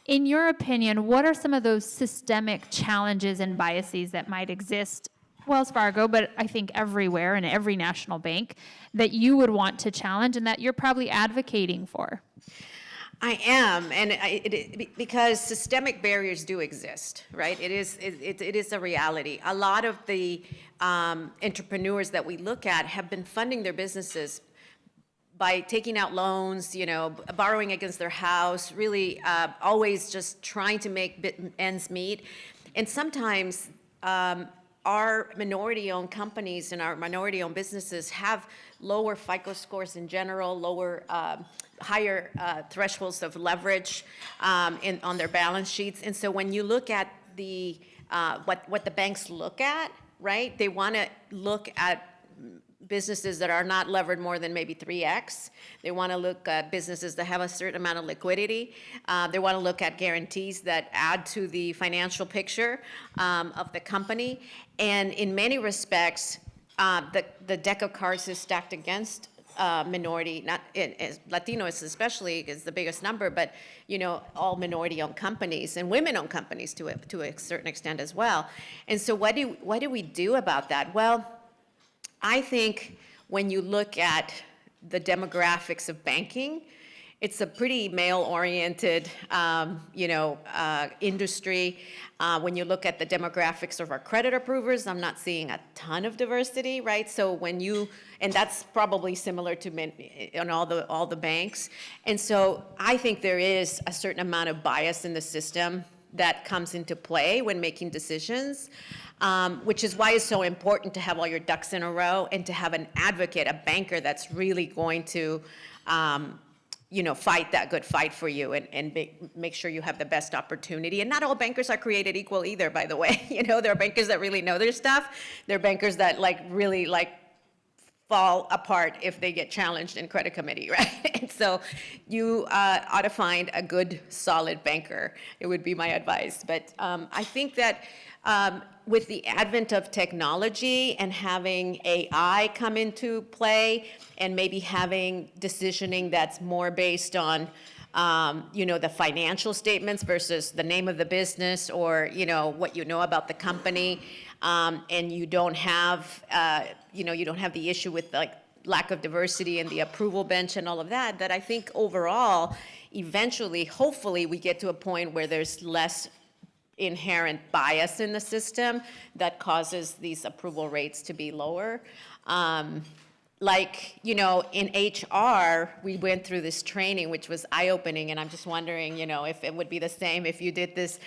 In your opinion, what are some of those systemic challenges and biases that might exist, Wells Fargo, but I think everywhere in every national bank, that you would want to challenge and that you're probably advocating for? I am, and because systemic barriers do exist, right? It is a reality. A lot of the entrepreneurs that we look at have been funding their businesses by taking out loans, borrowing against their house, really always just trying to make ends meet. And sometimes our minority-owned companies and our minority-owned businesses have lower FICO scores in general, higher thresholds of leverage on their balance sheets. And so when you look at what the banks look at, right, they want to look at businesses that are not levered more than maybe 3x. They want to look at businesses that have a certain amount of liquidity. They want to look at guarantees that add to the financial picture of the company. And in many respects, the deck of cards is stacked against minority, Latinos especially is the biggest number, but all minority-owned companies and women-owned companies to a certain extent as well. And so what do we do about that? Well, I think when you look at the demographics of banking, it's a pretty male-oriented, industry. When you look at the demographics of our credit approvers, I'm not seeing a ton of diversity, right? So and that's probably similar to on all the banks. And so I think there is a certain amount of bias in the system that comes into play when making decisions, which is why it's so important to have all your ducks in a row and to have an advocate, a banker that's really going to fight that good fight for you and make sure you have the best opportunity. And not all bankers are created equal either, by the way. There are bankers that really know their stuff. There are bankers that really fall apart if they get challenged in credit committee, right? And so you ought to find a good, solid banker. It would be my advice. But I think that with the advent of technology and having AI come into play and maybe having decisioning that's more based on the financial statements versus the name of the business or, what you know about the company, and you don't have, you don't have the issue with lack of diversity and the approval bench and all of that, that I think overall, eventually, hopefully, we get to a point where there's less inherent bias in the system that causes these approval rates to be lower. In HR, we went through this training, which was eye-opening, and I'm just wondering, if it would be the same if you did this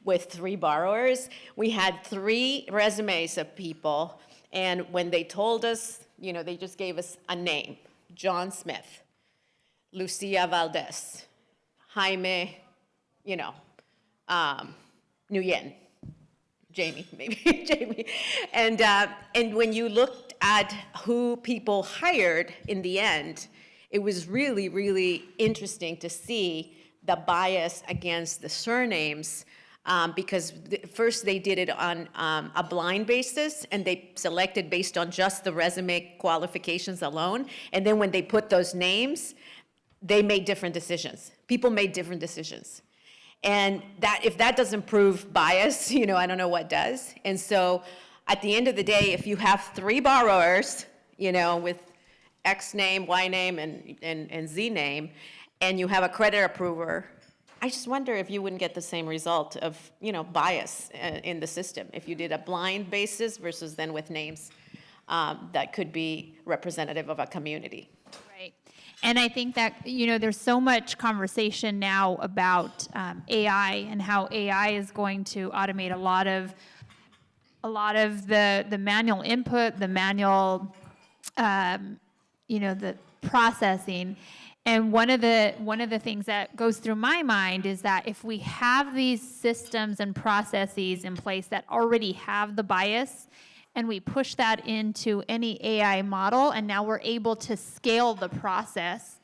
with 3 borrowers. We had 3 resumes of people, and when they told us, they just gave us a name: John Smith, Lucia Valdez, Jaime, Nguyen, Jamie, maybe Jamie, and when you looked at who people hired in the end, it was really, really interesting to see the bias against the surnames, because first they did it on a blind basis, and they selected based on just the resume qualifications alone, and then when they put those names, they made different decisions. People made different decisions. And that, if that doesn't prove bias, I don't know what does. And so at the end of the day, if you have 3 borrowers, with X name, Y name, and Z name, and you have a credit approver, I just wonder if you wouldn't get the same result of, bias in the system if you did a blind basis versus then with names that could be representative of a community. Right. And I think that, there's so much conversation now about AI and how AI is going to automate a lot of the manual input, the manual, the processing. And one of the things that goes through my mind is that if we have these systems and processes in place that already have the bias, and we push that into any AI model, and now we're able to scale the process,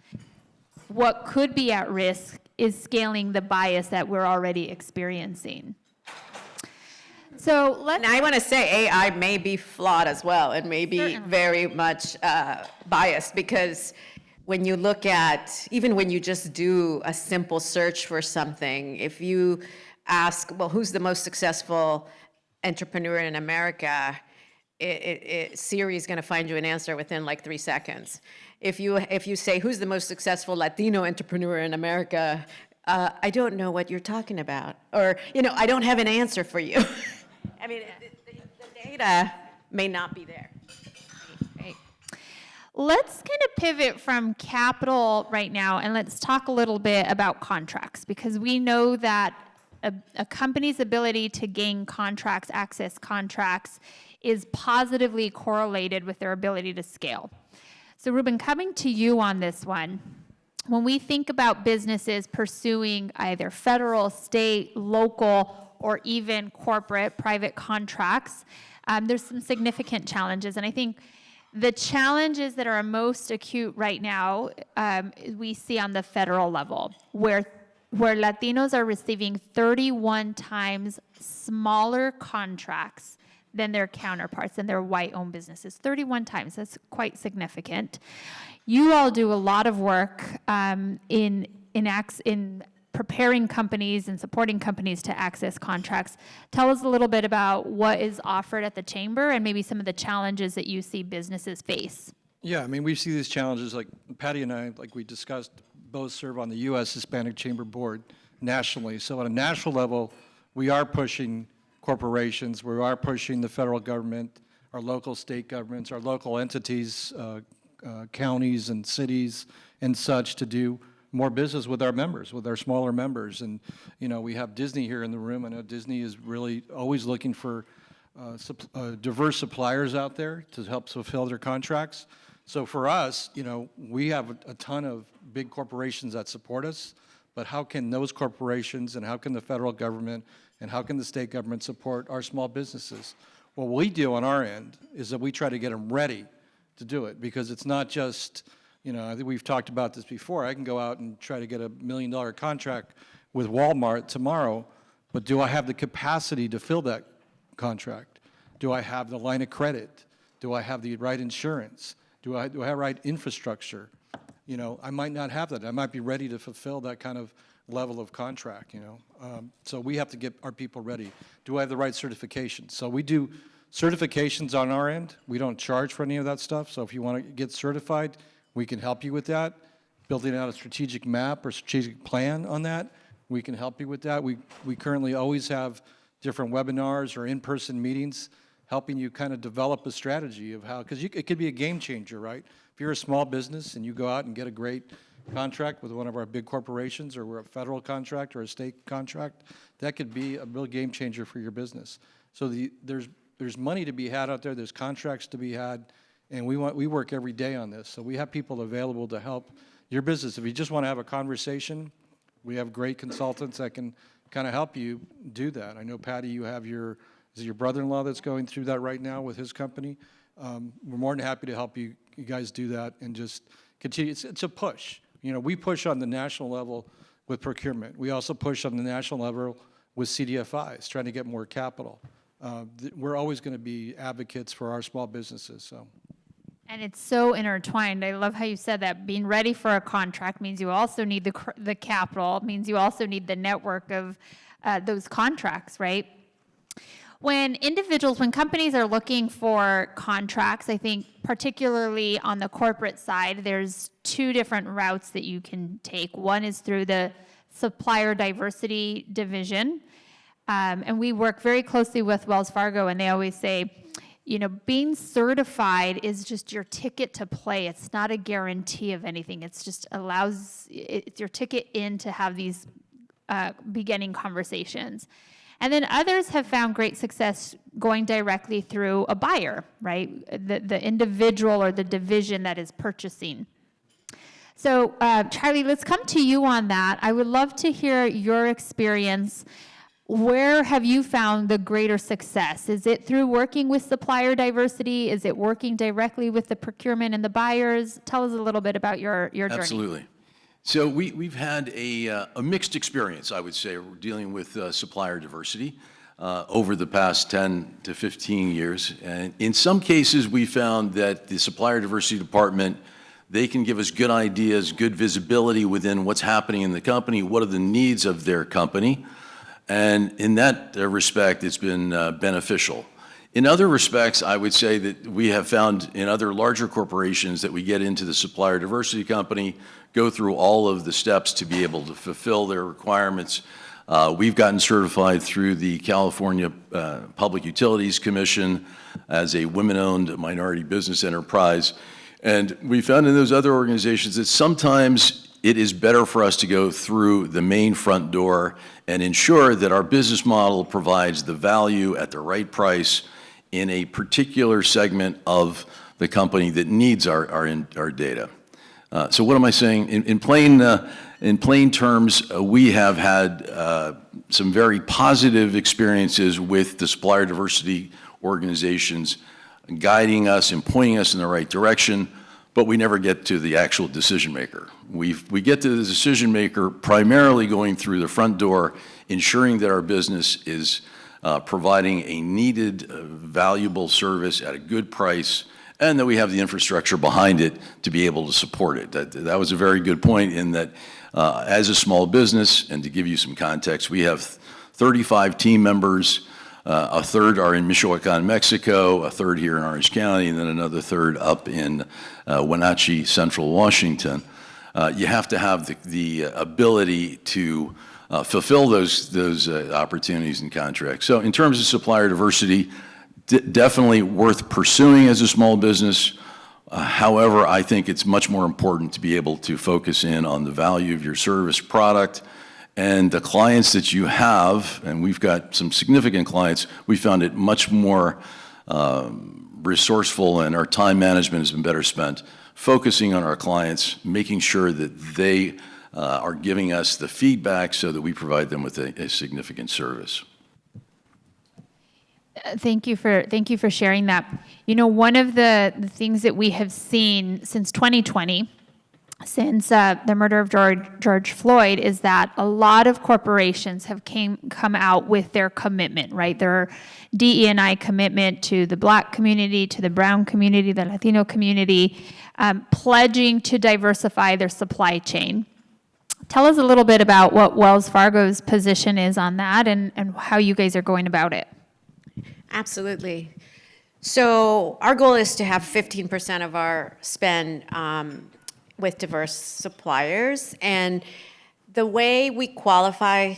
what could be at risk is scaling the bias that we're already experiencing. So And I want to say AI may be flawed as well. It may be very much biased, because when you look at, even when you just do a simple search for something, if you ask, well, who's the most successful entrepreneur in America, Siri is going to find you an answer within 3 seconds. If you say, who's the most successful Latino entrepreneur in America, I don't know what you're talking about. Or, I don't have an answer for you. I mean, the data may not be there. Right. Let's kind of pivot from capital right now, and let's talk a little bit about contracts, because we know that a company's ability to gain contracts, access contracts, is positively correlated with their ability to scale. So Reuben, coming to you on this one, when we think about businesses pursuing either federal, state, local, or even corporate private contracts, there's some significant challenges. And I think the challenges that are most acute right now, we see on the federal level, where Latinos are receiving 31 times smaller contracts than their counterparts, than their white-owned businesses. 31 times, that's quite significant. You all do a lot of work in preparing companies and supporting companies to access contracts. Tell us a little bit about what is offered at the Chamber and maybe some of the challenges that you see businesses face. Yeah, I mean, we see these challenges, like Patty and I, like we discussed, both serve on the U.S. Hispanic Chamber Board nationally. So at a national level, we are pushing corporations, we are pushing the federal government, our local state governments, our local entities, counties and cities and such, to do more business with our members, with our smaller members. And, we have Disney here in the room. I know Disney is really always looking for diverse suppliers out there to help fulfill their contracts. So for us, we have a ton of big corporations that support us, but how can those corporations and how can the federal government and how can the state government support our small businesses? What we do on our end is that we try to get them ready to do it, because it's not just, I think we've talked about this before. I can go out and try to get $1 million contract with Walmart tomorrow, but do I have the capacity to fill that contract? Do I have the line of credit? Do I have the right insurance? Do I have the right infrastructure? I might not have that. I might be ready to fulfill that kind of level of contract, So we have to get our people ready. Do I have the right certifications? So we do certifications on our end. We don't charge for any of that stuff. So if you want to get certified, we can help you with that. Building out a strategic map or strategic plan on that, we can help you with that. We currently always have different webinars or in-person meetings helping you kind of develop a strategy of how, because it could be a game changer, right? If you're a small business and you go out and get a great contract with one of our big corporations, or we're a federal contract or a state contract, that could be a real game changer for your business. So there's money to be had out there, there's contracts to be had, and we work every day on this. So we have people available to help your business. If you just want to have a conversation, we have great consultants that can kind of help you do that. I know, Patty, you have is it your brother-in-law that's going through that right now with his company? We're more than happy to help you guys do that and just continue. It's a push. We push on the national level with procurement. We also push on the national level with CDFIs, trying to get more capital. We're always going to be advocates for our small businesses. So. And it's so intertwined. I love how you said that. Being ready for a contract means you also need the capital, means you also need the network of those contracts, right? When companies are looking for contracts, I think particularly on the corporate side, there's two different routes that you can take. One is through the supplier diversity division. And we work very closely with Wells Fargo, and they always say, being certified is just your ticket to play. It's not a guarantee of anything. It's just it's your ticket in to have these beginning conversations. And then others have found great success going directly through a buyer, right? The individual or the division that is purchasing. So Charlie, let's come to you on that. I would love to hear your experience. Where have you found the greater success? Is it through working with supplier diversity? Is it working directly with the procurement and the buyers? Tell us a little bit about your journey. Absolutely. So we've had a mixed experience, I would say, dealing with supplier diversity over the past 10 to 15 years. And in some cases, we found that the supplier diversity department, they can give us good ideas, good visibility within what's happening in the company, what are the needs of their company. And in that respect, it's been beneficial. In other respects, I would say that we have found in other larger corporations that we get into the supplier diversity company, go through all of the steps to be able to fulfill their requirements. We've gotten certified through the California Public Utilities Commission as a women-owned minority business enterprise. And we found in those other organizations that sometimes it is better for us to go through the main front door and ensure that our business model provides the value at the right price in a particular segment of the company that needs our data. So what am I saying? In plain terms, we have had some very positive experiences with the supplier diversity organizations guiding us and pointing us in the right direction, but we never get to the actual decision maker. We get to the decision maker primarily going through the front door, ensuring that our business is providing a needed, valuable service at a good price, and that we have the infrastructure behind it to be able to support it. That was a very good point in that as a small business, and to give you some context, we have 35 team members. A third are in Michoacan, Mexico, a third here in Orange County, and then another third up in Wenatchee, Central Washington. You have to have the ability to fulfill those opportunities and contracts. So in terms of supplier diversity, definitely worth pursuing as a small business. However, I think it's much more important to be able to focus in on the value of your service product and the clients that you have, and we've got some significant clients. We found it much more resourceful and our time management has been better spent focusing on our clients, making sure that they are giving us the feedback so that we provide them with a significant service. Thank you for sharing that. You know, one of the things that we have seen since 2020, since the murder of George Floyd, is that a lot of corporations have come out with their commitment, right? Their DE&I commitment to the Black community, to the brown community, the Latino community, pledging to diversify their supply chain. Tell us a little bit about what Wells Fargo's position is on that and how you guys are going about it. Absolutely. So our goal is to have 15% of our spend with diverse suppliers. And the way we qualify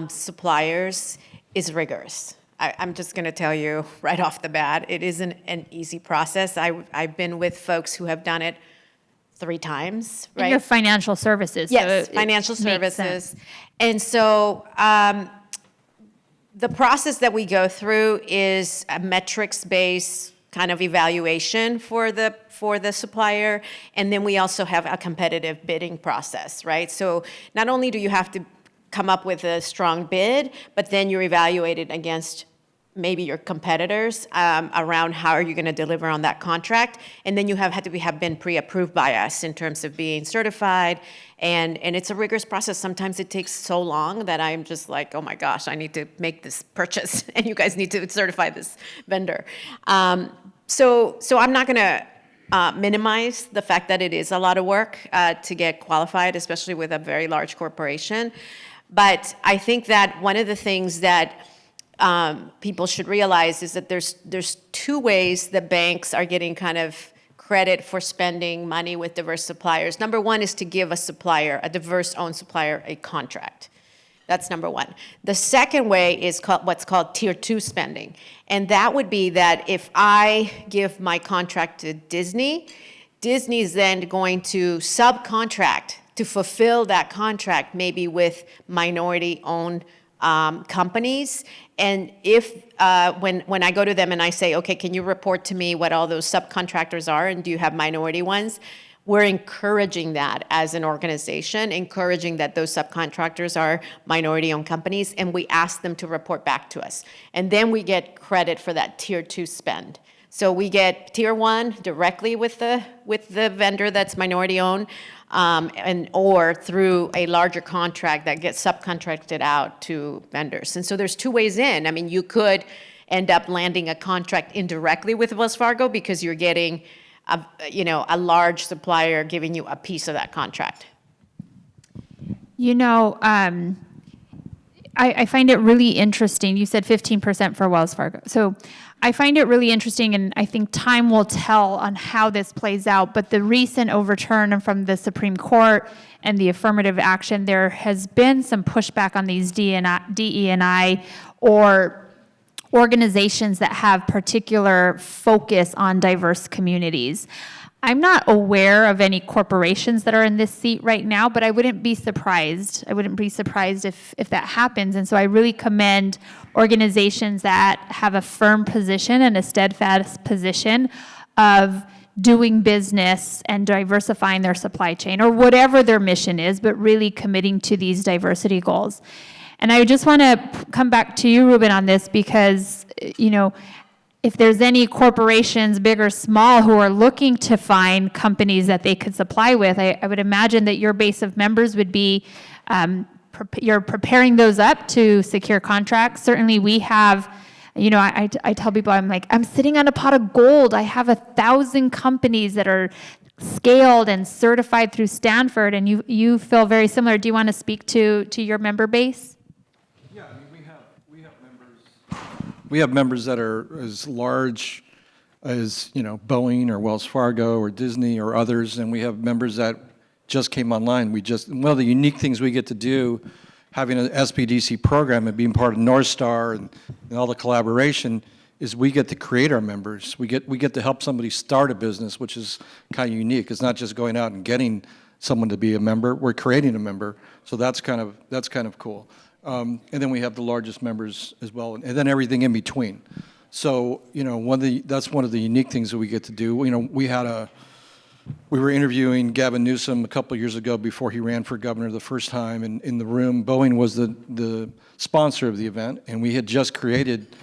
suppliers is rigorous. I'm just going to tell you right off the bat, it isn't an easy process. I've been with folks who have done it 3 times, right? And your financial services. Yes, so financial it makes services. sense. And so the process that we go through is a metrics-based kind of evaluation for the supplier, and then we also have a competitive bidding process, right? So not only do you have to come up with a strong bid, but then you're evaluated against maybe your competitors around how are you going to deliver on that contract, and then you have been pre-approved by us in terms of being certified, and it's a rigorous process. Sometimes it takes so long that I'm just like, oh my gosh, I need to make this purchase, and you guys need to certify this vendor. So I'm not going to minimize the fact that it is a lot of work to get qualified, especially with a very large corporation. But I think that one of the things that people should realize is that there's 2 ways that banks are getting kind of credit for spending money with diverse suppliers. Number 1 is to give a supplier, a diverse-owned supplier, a contract. That's number 1. The second way is what's called Tier 2 spending. And that would be that if I give my contract to Disney, Disney's then going to subcontract to fulfill that contract, maybe with minority-owned companies. And if, when I go to them and I say, okay, can you report to me what all those subcontractors are, and do you have minority ones? We're encouraging that as an organization, encouraging that those subcontractors are minority-owned companies, and we ask them to report back to us. And then we get credit for that Tier 2 spend. So we get Tier 1 directly with the vendor that's minority-owned, or through a larger contract that gets subcontracted out to vendors. And so there's 2 ways in. I mean, you could end up landing a contract indirectly with Wells Fargo because you're getting a large supplier giving you a piece of that contract. You know, I find it really interesting. You said 15% for Wells Fargo. So I find it really interesting, and I think time will tell on how this plays out. But the recent overturn from the Supreme Court and the affirmative action, there has been some pushback on these DE&I or organizations that have particular focus on diverse communities. I'm not aware of any corporations that are in this seat right now, but I wouldn't be surprised. I wouldn't be surprised if that happens. And so I really commend organizations that have a firm position and a steadfast position of doing business and diversifying their supply chain, or whatever their mission is, but really committing to these diversity goals. And I just want to come back to you, Reuben, on this because, if there's any corporations, big or small, who are looking to find companies that they could supply with, I would imagine that your base of members would be, you're preparing those up to secure contracts. Certainly we have, I tell people, I'm sitting on a pot of gold. I have 1,000 companies that are scaled and certified through Stanford, and you feel very similar. Do you want to speak to your member base? Yeah, I mean, we have members that are as large as, Boeing or Wells Fargo or Disney or others, and we have members that just came online. One of the unique things we get to do, having an SBDC program and being part of North Star and all the collaboration, is we get to create our members. We get to help somebody start a business, which is kind of unique. It's not just going out and getting someone to be a member. We're creating a member, so that's kind of cool. And then we have the largest members as well, and then everything in between. So, that's one of the unique things that we get to do. We were interviewing Gavin Newsom a couple years ago before he ran for governor the first time, and in the room, Boeing was the sponsor of the event, and we had just created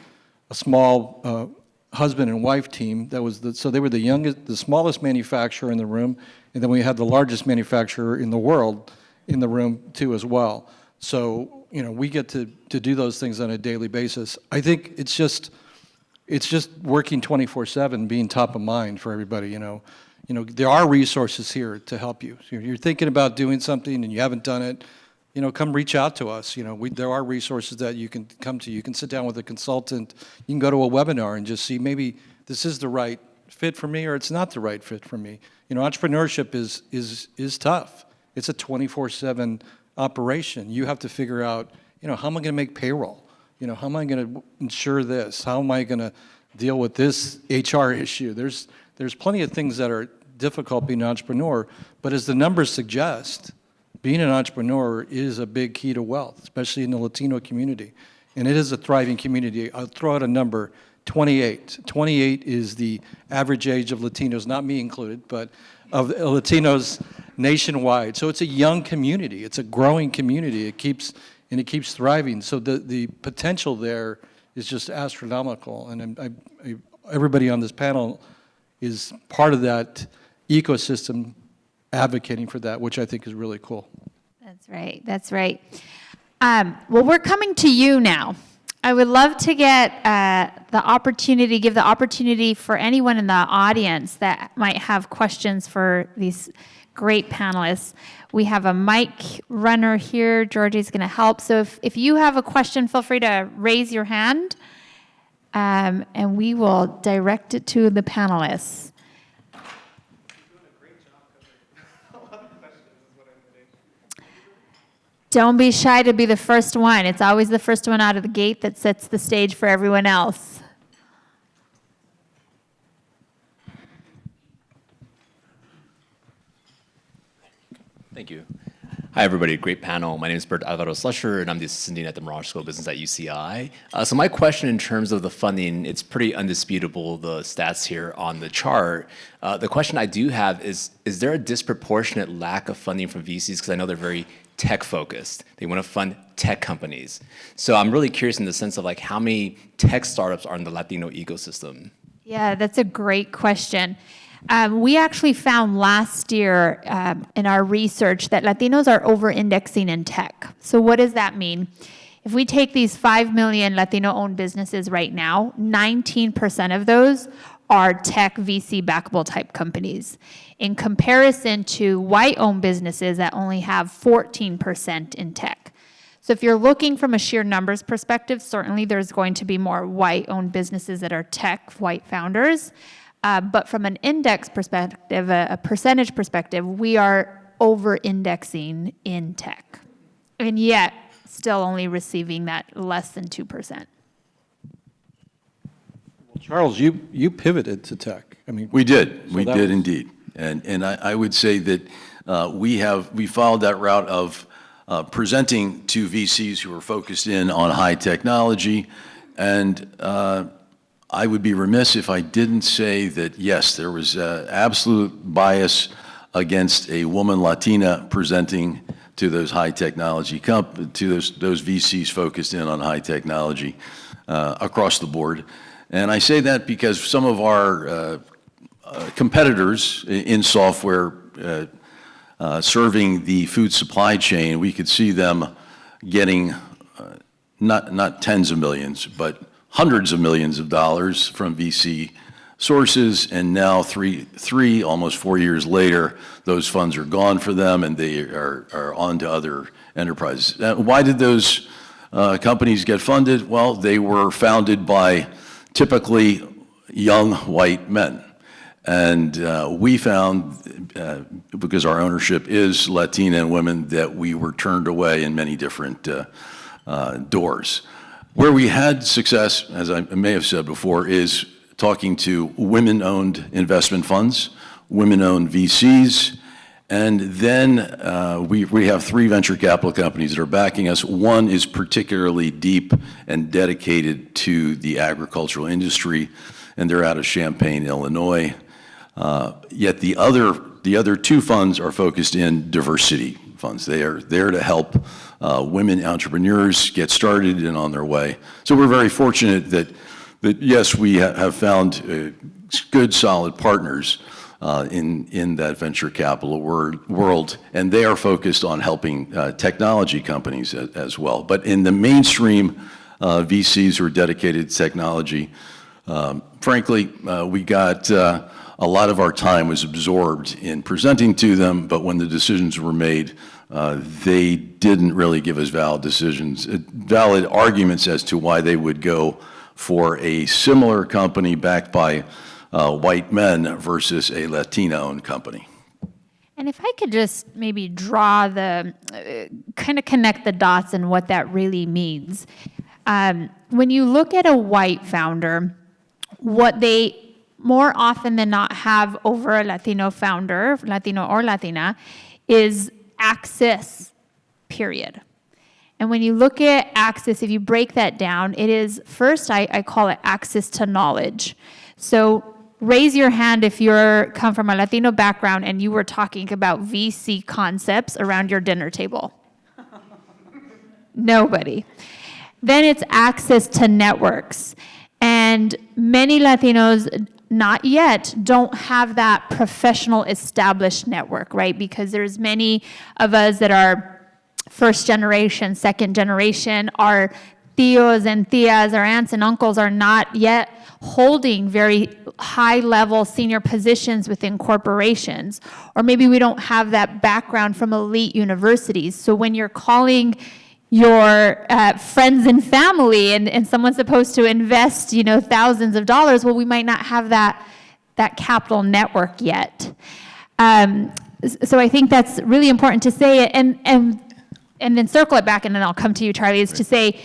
a small husband and wife team that was so they were the smallest manufacturer in the room, and then we had the largest manufacturer in the world in the room too as well. So, we get to do those things on a daily basis. I think it's just working 24/7, being top of mind for everybody, there are resources here to help you. So you're thinking about doing something and you haven't done it, come reach out to us. There are resources that you can come to. You can sit down with a consultant. You can go to a webinar and just see maybe this is the right fit for me or it's not the right fit for me. Entrepreneurship is tough. It's a 24/7 operation. You have to figure out, how am I going to make payroll? How am I going to ensure this? How am I going to deal with this HR issue? There's plenty of things that are difficult being an entrepreneur, but as the numbers suggest, being an entrepreneur is a big key to wealth, especially in the Latino community. And it is a thriving community. I'll throw out a number, 28. 28 is the average age of Latinos, not me included, but of Latinos nationwide. So it's a young community. It's a growing community. It keeps thriving. So the potential there is just astronomical. And everybody on this panel is part of that ecosystem advocating for that, which I think is really cool. That's right. That's right. Well, we're coming to you now. I would love to get give the opportunity for anyone in the audience that might have questions for these great panelists. We have a mic runner here. Georgie's going to help. So if you have a question, feel free to raise your hand, and we will direct it to the panelists. Don't be shy to be the first one. It's always the first one out of the gate that sets the stage for everyone else. Thank you. Hi, everybody. Great panel. My name is Bert Alvaro Slusher, and I'm the assistant dean at the Mirage School of Business at UCI. So my question in terms of the funding, it's pretty undisputable, the stats here on the chart. The question I do have is there a disproportionate lack of funding from VCs? Because I know they're very tech-focused. They want to fund tech companies. So I'm really curious in the sense of how many tech startups are in the Latino ecosystem? Yeah, that's a great question. We actually found last year in our research that Latinos are over-indexing in tech. So what does that mean? If we take these 5 million Latino-owned businesses right now, 19% of those are tech VC backable type companies, in comparison to white-owned businesses that only have 14% in tech. So if you're looking from a sheer numbers perspective, certainly there's going to be more white-owned businesses that are tech, white founders. But from an index perspective, a percentage perspective, we are over-indexing in tech, and yet still only receiving that less than 2%. Well, Charles, you pivoted to tech. We did. We did indeed. And I would say that we followed that route of presenting to VCs who are focused in on high technology, and I would be remiss if I didn't say that, yes, there was absolute bias against a woman Latina presenting to those high technology to those VCs focused in on high technology across the board. And I say that because some of our competitors in software serving the food supply chain, we could see them getting not tens of millions, but hundreds of millions of dollars from VC sources, and now almost 4 years later, those funds are gone for them, and they are on to other enterprises. Why did those companies get funded? Well, they were founded by typically young white men. And we found, because our ownership is Latina and women, that we were turned away in many different doors. Where we had success, as I may have said before, is talking to women-owned investment funds, women-owned VCs, And then we have 3 venture capital companies that are backing us. One is particularly deep and dedicated to the agricultural industry, and they're out of Champaign, Illinois. Yet the other 2 funds are focused in diversity funds. They are there to help women entrepreneurs get started and on their way. So we're very fortunate that yes, we have found good, solid partners in that venture capital world, and they are focused on helping technology companies as well. But in the mainstream VCs who are dedicated to technology, frankly, we got a lot of our time was absorbed in presenting to them, but when the decisions were made, they didn't really give us valid arguments as to why they would go for a similar company backed by white men versus a Latino-owned company. And if I could just maybe draw kind of connect the dots and what that really means. When you look at a white founder, what they more often than not have over a Latino founder, Latino or Latina, is access, period. And when you look at access, if you break that down, it is first, I call it access to knowledge. So raise your hand if you come from a Latino background and you were talking about VC concepts around your dinner table. Nobody. Then it's access to networks. And many Latinos, not yet, don't have that professional established network, right? Because there's many of us that are first generation, second generation, our tios and tias, our aunts and uncles are not yet holding very high-level senior positions within corporations. Or maybe we don't have that background from elite universities. So when you're calling your friends and family and someone's supposed to invest, thousands of dollars, well, we might not have that capital network yet. So I think that's really important to say, and then circle it back, and then I'll come to you, Charlie, is to say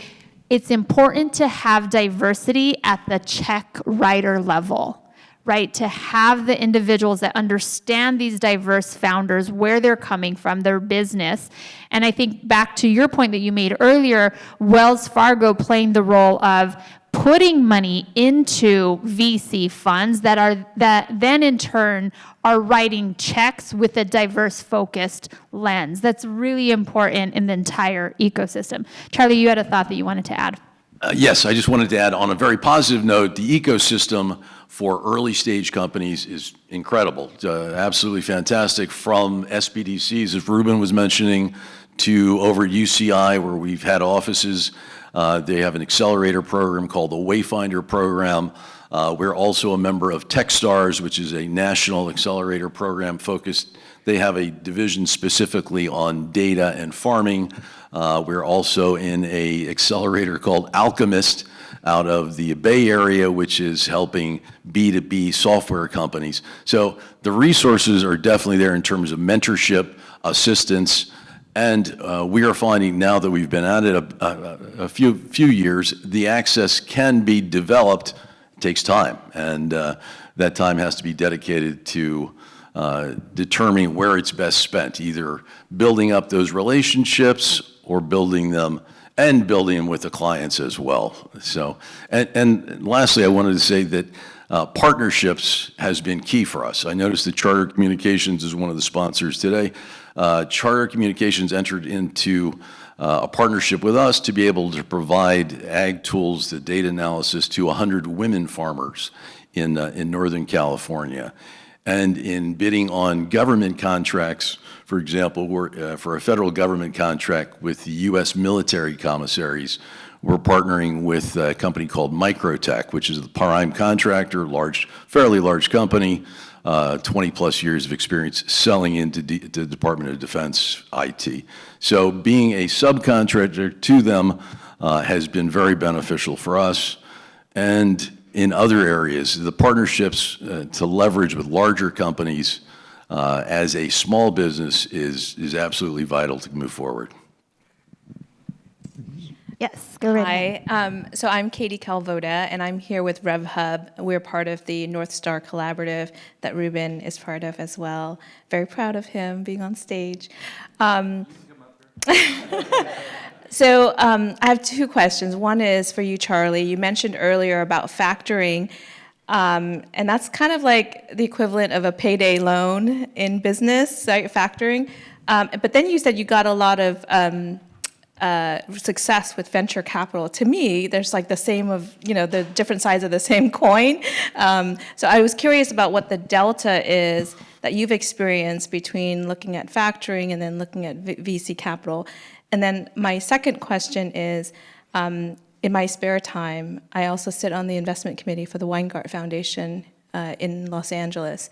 it's important to have diversity at the check writer level, right? To have the individuals that understand these diverse founders, where they're coming from, their business. And I think back to your point that you made earlier, Wells Fargo playing the role of putting money into VC funds that then in turn are writing checks with a diverse focused lens. That's really important in the entire ecosystem. Charlie, you had a thought that you wanted to add. Yes, I just wanted to add on a very positive note, the ecosystem for early stage companies is incredible, absolutely fantastic, from SBDCs, as Reuben was mentioning, to over at UCI where we've had offices. They have an accelerator program called the Wayfinder program. We're also a member of Techstars, which is a national accelerator program focused. They have a division specifically on data and farming. We're also in an accelerator called Alchemist out of the Bay Area, which is helping B2B software companies. So the resources are definitely there in terms of mentorship, assistance, and we are finding now that we've been at it a few years, the access can be developed. It takes time, and that time has to be dedicated to determining where it's best spent, either building up those relationships or building them with the clients as well. So, and lastly, I wanted to say that partnerships has been key for us. I noticed that Charter Communications is one of the sponsors today. Charter Communications entered into a partnership with us to be able to provide Agtools, the data analysis, to 100 women farmers in Northern California. And in bidding on government contracts, for example, for a federal government contract with the U.S. military commissaries, we're partnering with a company called Microtech, which is the prime contractor, fairly large company, 20-plus years of experience selling into the Department of Defense IT. So being a subcontractor to them has been very beneficial for us. And in other areas, the partnerships to leverage with larger companies as a small business is absolutely vital to move forward. Yes, go right ahead. Hi, so I'm Katie Calvoda, and I'm here with RevHub. We're part of the North Star Collaborative that Reuben is part of as well. Very proud of him being on stage. So I have two questions. One is for you, Charlie. You mentioned earlier about factoring, and that's kind of like the equivalent of a payday loan in business, right, factoring. But then you said you got a lot of success with venture capital. To me, there's like the same of, the different sides of the same coin. So I was curious about what the delta is that you've experienced between looking at factoring and then looking at VC capital. And then my second question is, in my spare time, I also sit on the investment committee for the Weingart Foundation in Los Angeles.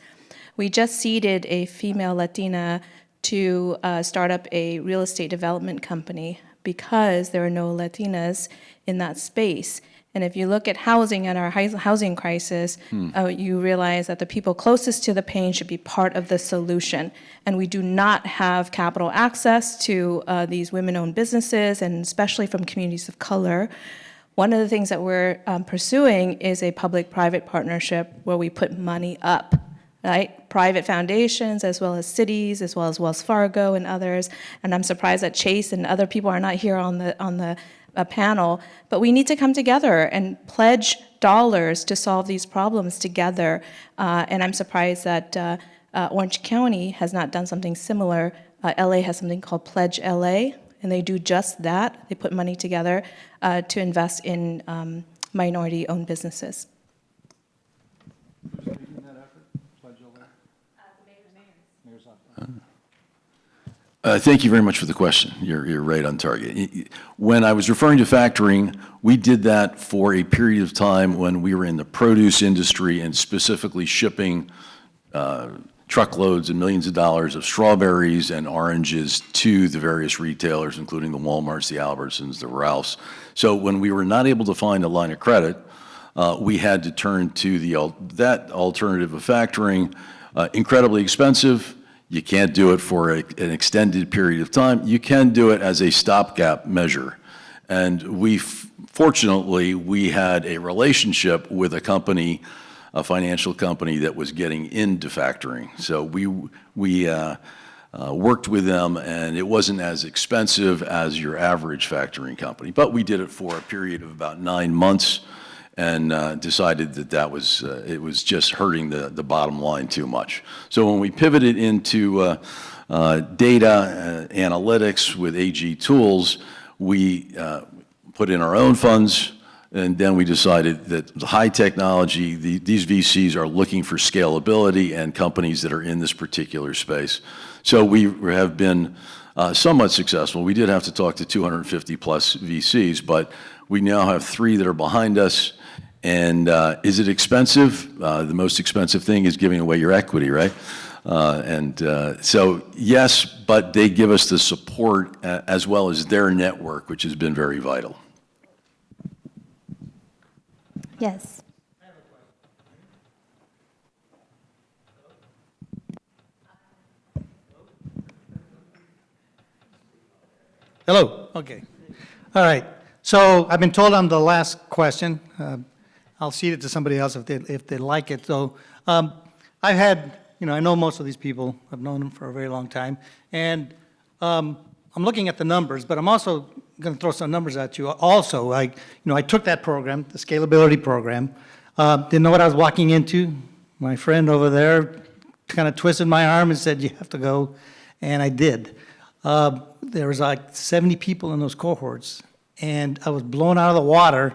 We just seeded a female Latina to start up a real estate development company because there are no Latinas in that space. And if you look at housing and our housing crisis, you realize that the people closest to the pain should be part of the solution. And we do not have capital access to these women-owned businesses, and especially from communities of color. One of the things that we're pursuing is a public-private partnership where we put money up, right? Private foundations, as well as cities, as well as Wells Fargo and others. And I'm surprised that Chase and other people are not here on the panel, but we need to come together and pledge dollars to solve these problems together. And I'm surprised that Orange County has not done something similar. LA has something called Pledge LA, and they do just that. They put money together to invest in minority-owned businesses. Thank you very much for the question. You're right on target. When I was referring to factoring, we did that for a period of time when we were in the produce industry and specifically shipping truckloads and millions of dollars of strawberries and oranges to the various retailers, including the Walmarts, the Albertsons, the Ralphs. So when we were not able to find a line of credit, we had to turn to that alternative of factoring. Incredibly expensive. You can't do it for an extended period of time. You can do it as a stopgap measure. And fortunately, we had a relationship with a company, a financial company that was getting into factoring. So we worked with them, and it wasn't as expensive as your average factoring company. But we did it for a period of about 9 months, and decided that it was just hurting the bottom line too much. So when we pivoted into data analytics with Agtools, we put in our own funds, and then we decided that the high technology, these VCs are looking for scalability and companies that are in this particular space. So we have been somewhat successful. We did have to talk to 250 plus VCs, but we now have 3 that are behind us. And is it expensive? The most expensive thing is giving away your equity, right? So yes, but they give us the support as well as their network, which has been very vital. Yes. Hello, okay. All right, so I've been told I'm the last question. I'll cede it to somebody else if they like it. So I've had, I know most of these people. I've known them for a very long time. And I'm looking at the numbers, but I'm also going to throw some numbers at you. Also, I took that program, the scalability program. Didn't know what I was walking into. My friend over there kind of twisted my arm and said, you have to go. And I did. There was like 70 people in those cohorts. And I was blown out of the water.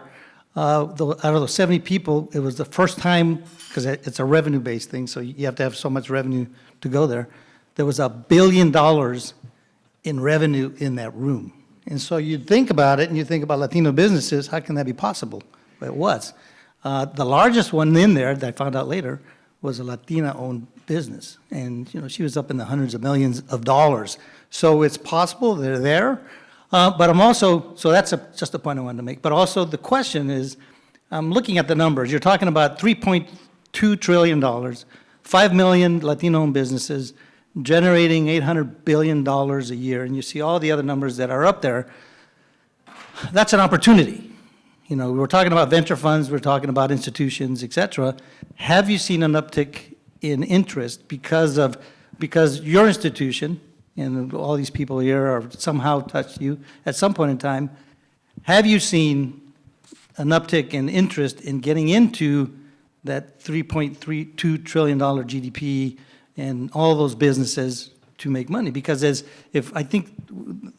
Out of those 70 people, it was the first time, because it's a revenue-based thing, so you have to have so much revenue to go there. There was $1 billion in revenue in that room. And so you think about it, and you think about Latino businesses, how can that be possible? But it was. The largest one in there, that I found out later, was a Latina-owned business. And she was up in the hundreds of millions of dollars. So it's possible, they're there. But I'm also, so that's just a point I wanted to make. But also the question is, I'm looking at the numbers. You're talking about $3.2 trillion, 5 million Latino-owned businesses, generating $800 billion a year. And you see all the other numbers that are up there. that's an opportunity. You know, we're talking about venture funds, we're talking about institutions, et cetera. Have you seen an uptick in interest because your institution and all these people here are somehow touched you at some point in time? Have you seen an uptick in interest in getting into that $3.32 trillion GDP and all those businesses to make money? Because if I think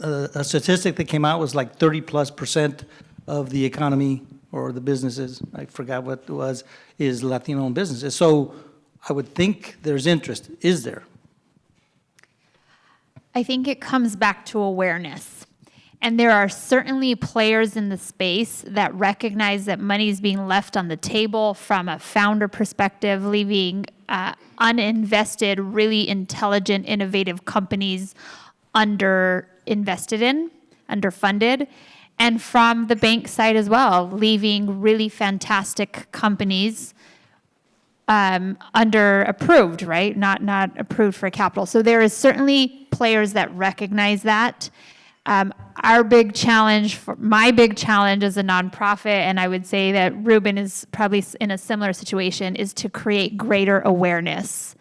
a statistic that came out was like 30+% of the economy or the businesses, I forgot what it was, is Latino-owned businesses. So I would think there's interest. Is there? I think it comes back to awareness. And there are certainly players in the space that recognize that money is being left on the table from a founder perspective, leaving uninvested, really intelligent, innovative companies underinvested in, underfunded. And from the bank side as well, leaving really fantastic companies under-approved, right? Not approved for capital. So there is certainly players that recognize that. My big challenge as a nonprofit, and I would say that Reuben is probably in a similar situation, is to create greater awareness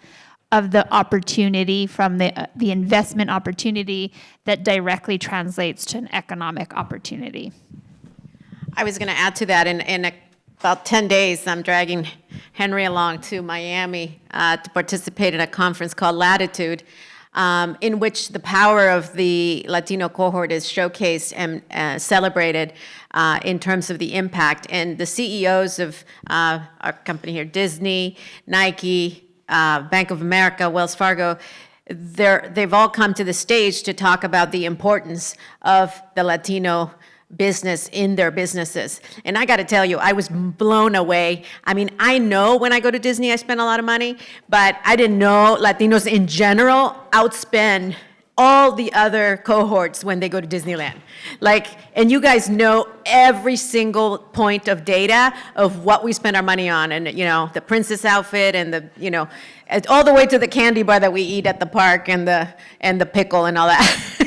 of the opportunity from the investment opportunity that directly translates to an economic opportunity. I was going to add to that. In about 10 days, I'm dragging Henry along to Miami to participate in a conference called Latitude, in which the power of the Latino cohort is showcased and celebrated in terms of the impact. And the CEOs of our company here, Disney, Nike, Bank of America, Wells Fargo, they've all come to the stage to talk about the importance of the Latino business in their businesses. And I got to tell you, I was blown away. I mean, I know when I go to Disney, I spend a lot of money, but I didn't know Latinos in general outspend all the other cohorts when they go to Disneyland. Like, and you guys know every single point of data of what we spend our money on, and you know, the princess outfit and the, you know, all the way to the candy bar that we eat at the park and the pickle and all that.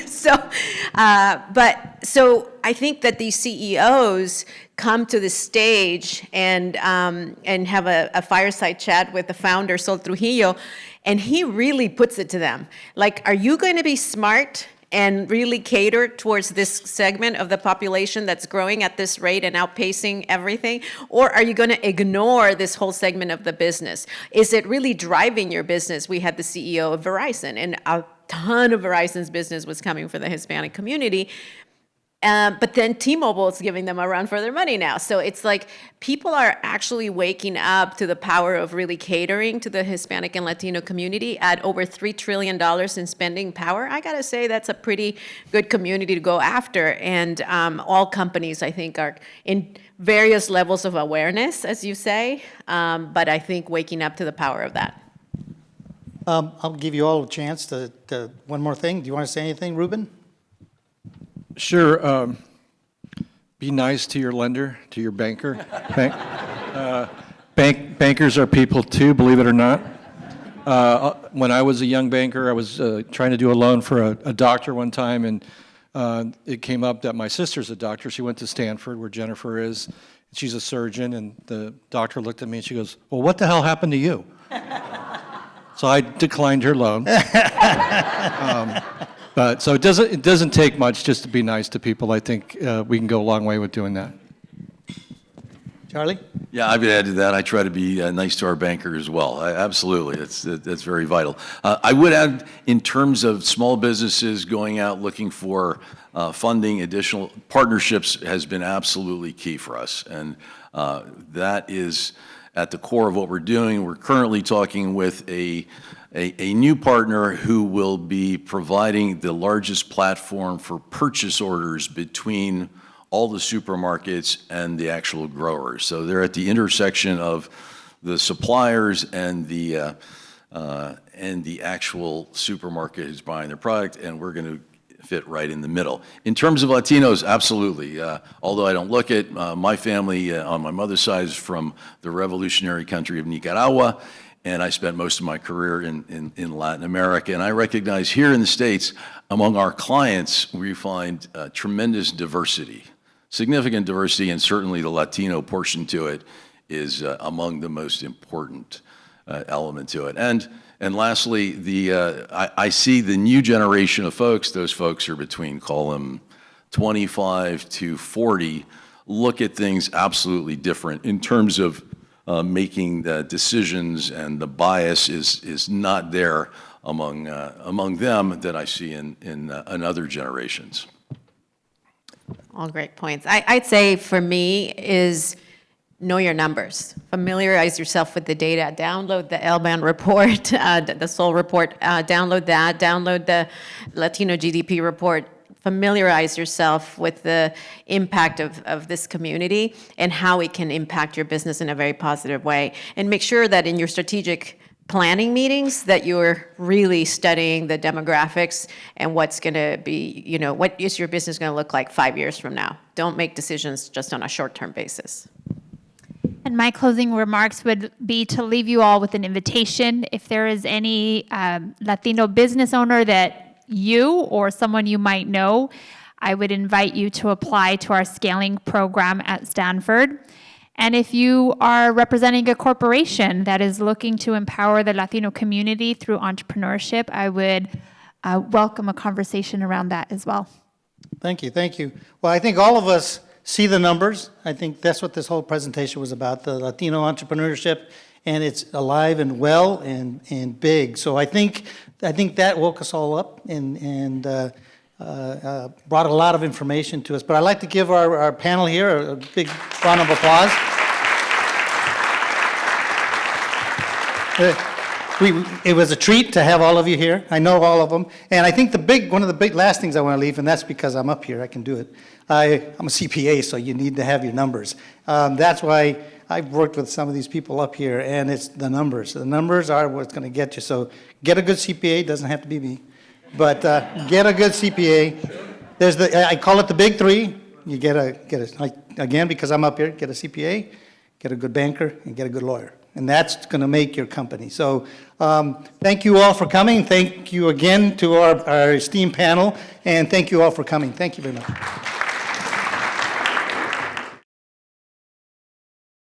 So I think that these CEOs come to the stage and have a fireside chat with the founder, Sol Trujillo, and he really puts it to them. Like, are you going to be smart and really cater towards this segment of the population that's growing at this rate and outpacing everything? Or are you going to ignore this whole segment of the business? Is it really driving your business? We had the CEO of Verizon, and a ton of Verizon's business was coming from the Hispanic community. But then T-Mobile is giving them a run for their money now. So it's like people are actually waking up to the power of really catering to the Hispanic and Latino community at over $3 trillion in spending power. I got to say that's a pretty good community to go after. And all companies, I think, are in various levels of awareness, as you say, but I think waking up to the power of that. I'll give you all a chance to one more thing. Do you want to say anything, Reuben? Sure. Be nice to your lender, to your banker. Bankers are people too, believe it or not. When I was a young banker, I was trying to do a loan for a doctor one time, and it came up that my sister's a doctor. She went to Stanford, where Jennifer is. She's a surgeon, and the doctor looked at me and she goes, "Well, what the hell happened to you?" So I declined her loan. But so it doesn't take much just to be nice to people. I think we can go a long way with doing that. Charlie? Yeah, I would add to that. I try to be nice to our banker as well. Absolutely, that's very vital. I would add, in terms of small businesses going out looking for funding, additional partnerships has been absolutely key for us, and that is at the core of what we're doing. We're currently talking with a new partner who will be providing the largest platform for purchase orders between all the supermarkets and the actual growers. So they're at the intersection of the suppliers and the actual supermarket who's buying their product, and we're going to fit right in the middle. In terms of Latinos, absolutely. Although I don't look it, my family on my mother's side is from the revolutionary country of Nicaragua, and I spent most of my career in Latin America. And I recognize here in the States, among our clients, we find tremendous diversity. significant diversity, and certainly the Latino portion to it is among the most important element to it. And lastly, I see the new generation of folks, those folks are between, call them 25 to 40, look at things absolutely different in terms of making the decisions, and the bias is not there among them that I see in other generations. All great points. I'd say for me is know your numbers. Familiarize yourself with the data. Download the LBAN report, the SOL report. Download that. Download the Latino GDP report. Familiarize yourself with the impact of this community and how it can impact your business in a very positive way. And make sure that in your strategic planning meetings that you're really studying the demographics and what's going to be, you know, what is your business going to look like 5 years from now. Don't make decisions just on a short-term basis. And my closing remarks would be to leave you all with an invitation. If there is any Latino business owner that you or someone you might know, I would invite you to apply to our scaling program at Stanford. And if you are representing a corporation that is looking to empower the Latino community through entrepreneurship, I would welcome a conversation around that as well. Thank you, thank you. Well, I think all of us see the numbers. I think that's what this whole presentation was about, the Latino entrepreneurship, and it's alive and well and big. So I think that woke us all up and brought a lot of information to us. But I'd like to give our panel here a big round of applause. It was a treat to have all of you here. I know all of them. And I think one of the big last things I want to leave, and that's because I'm up here, I can do it. I'm a CPA, so you need to have your numbers. That's why I've worked with some of these people up here, and it's the numbers. The numbers are what's going to get you. So get a good CPA. Doesn't have to be me. But get a good CPA. I call it the big three. You again, because I'm up here, get a CPA, get a good banker, and get a good lawyer. And that's going to make your company. So thank you all for coming. Thank you again to our esteemed panel, and thank you all for coming. Thank you very much.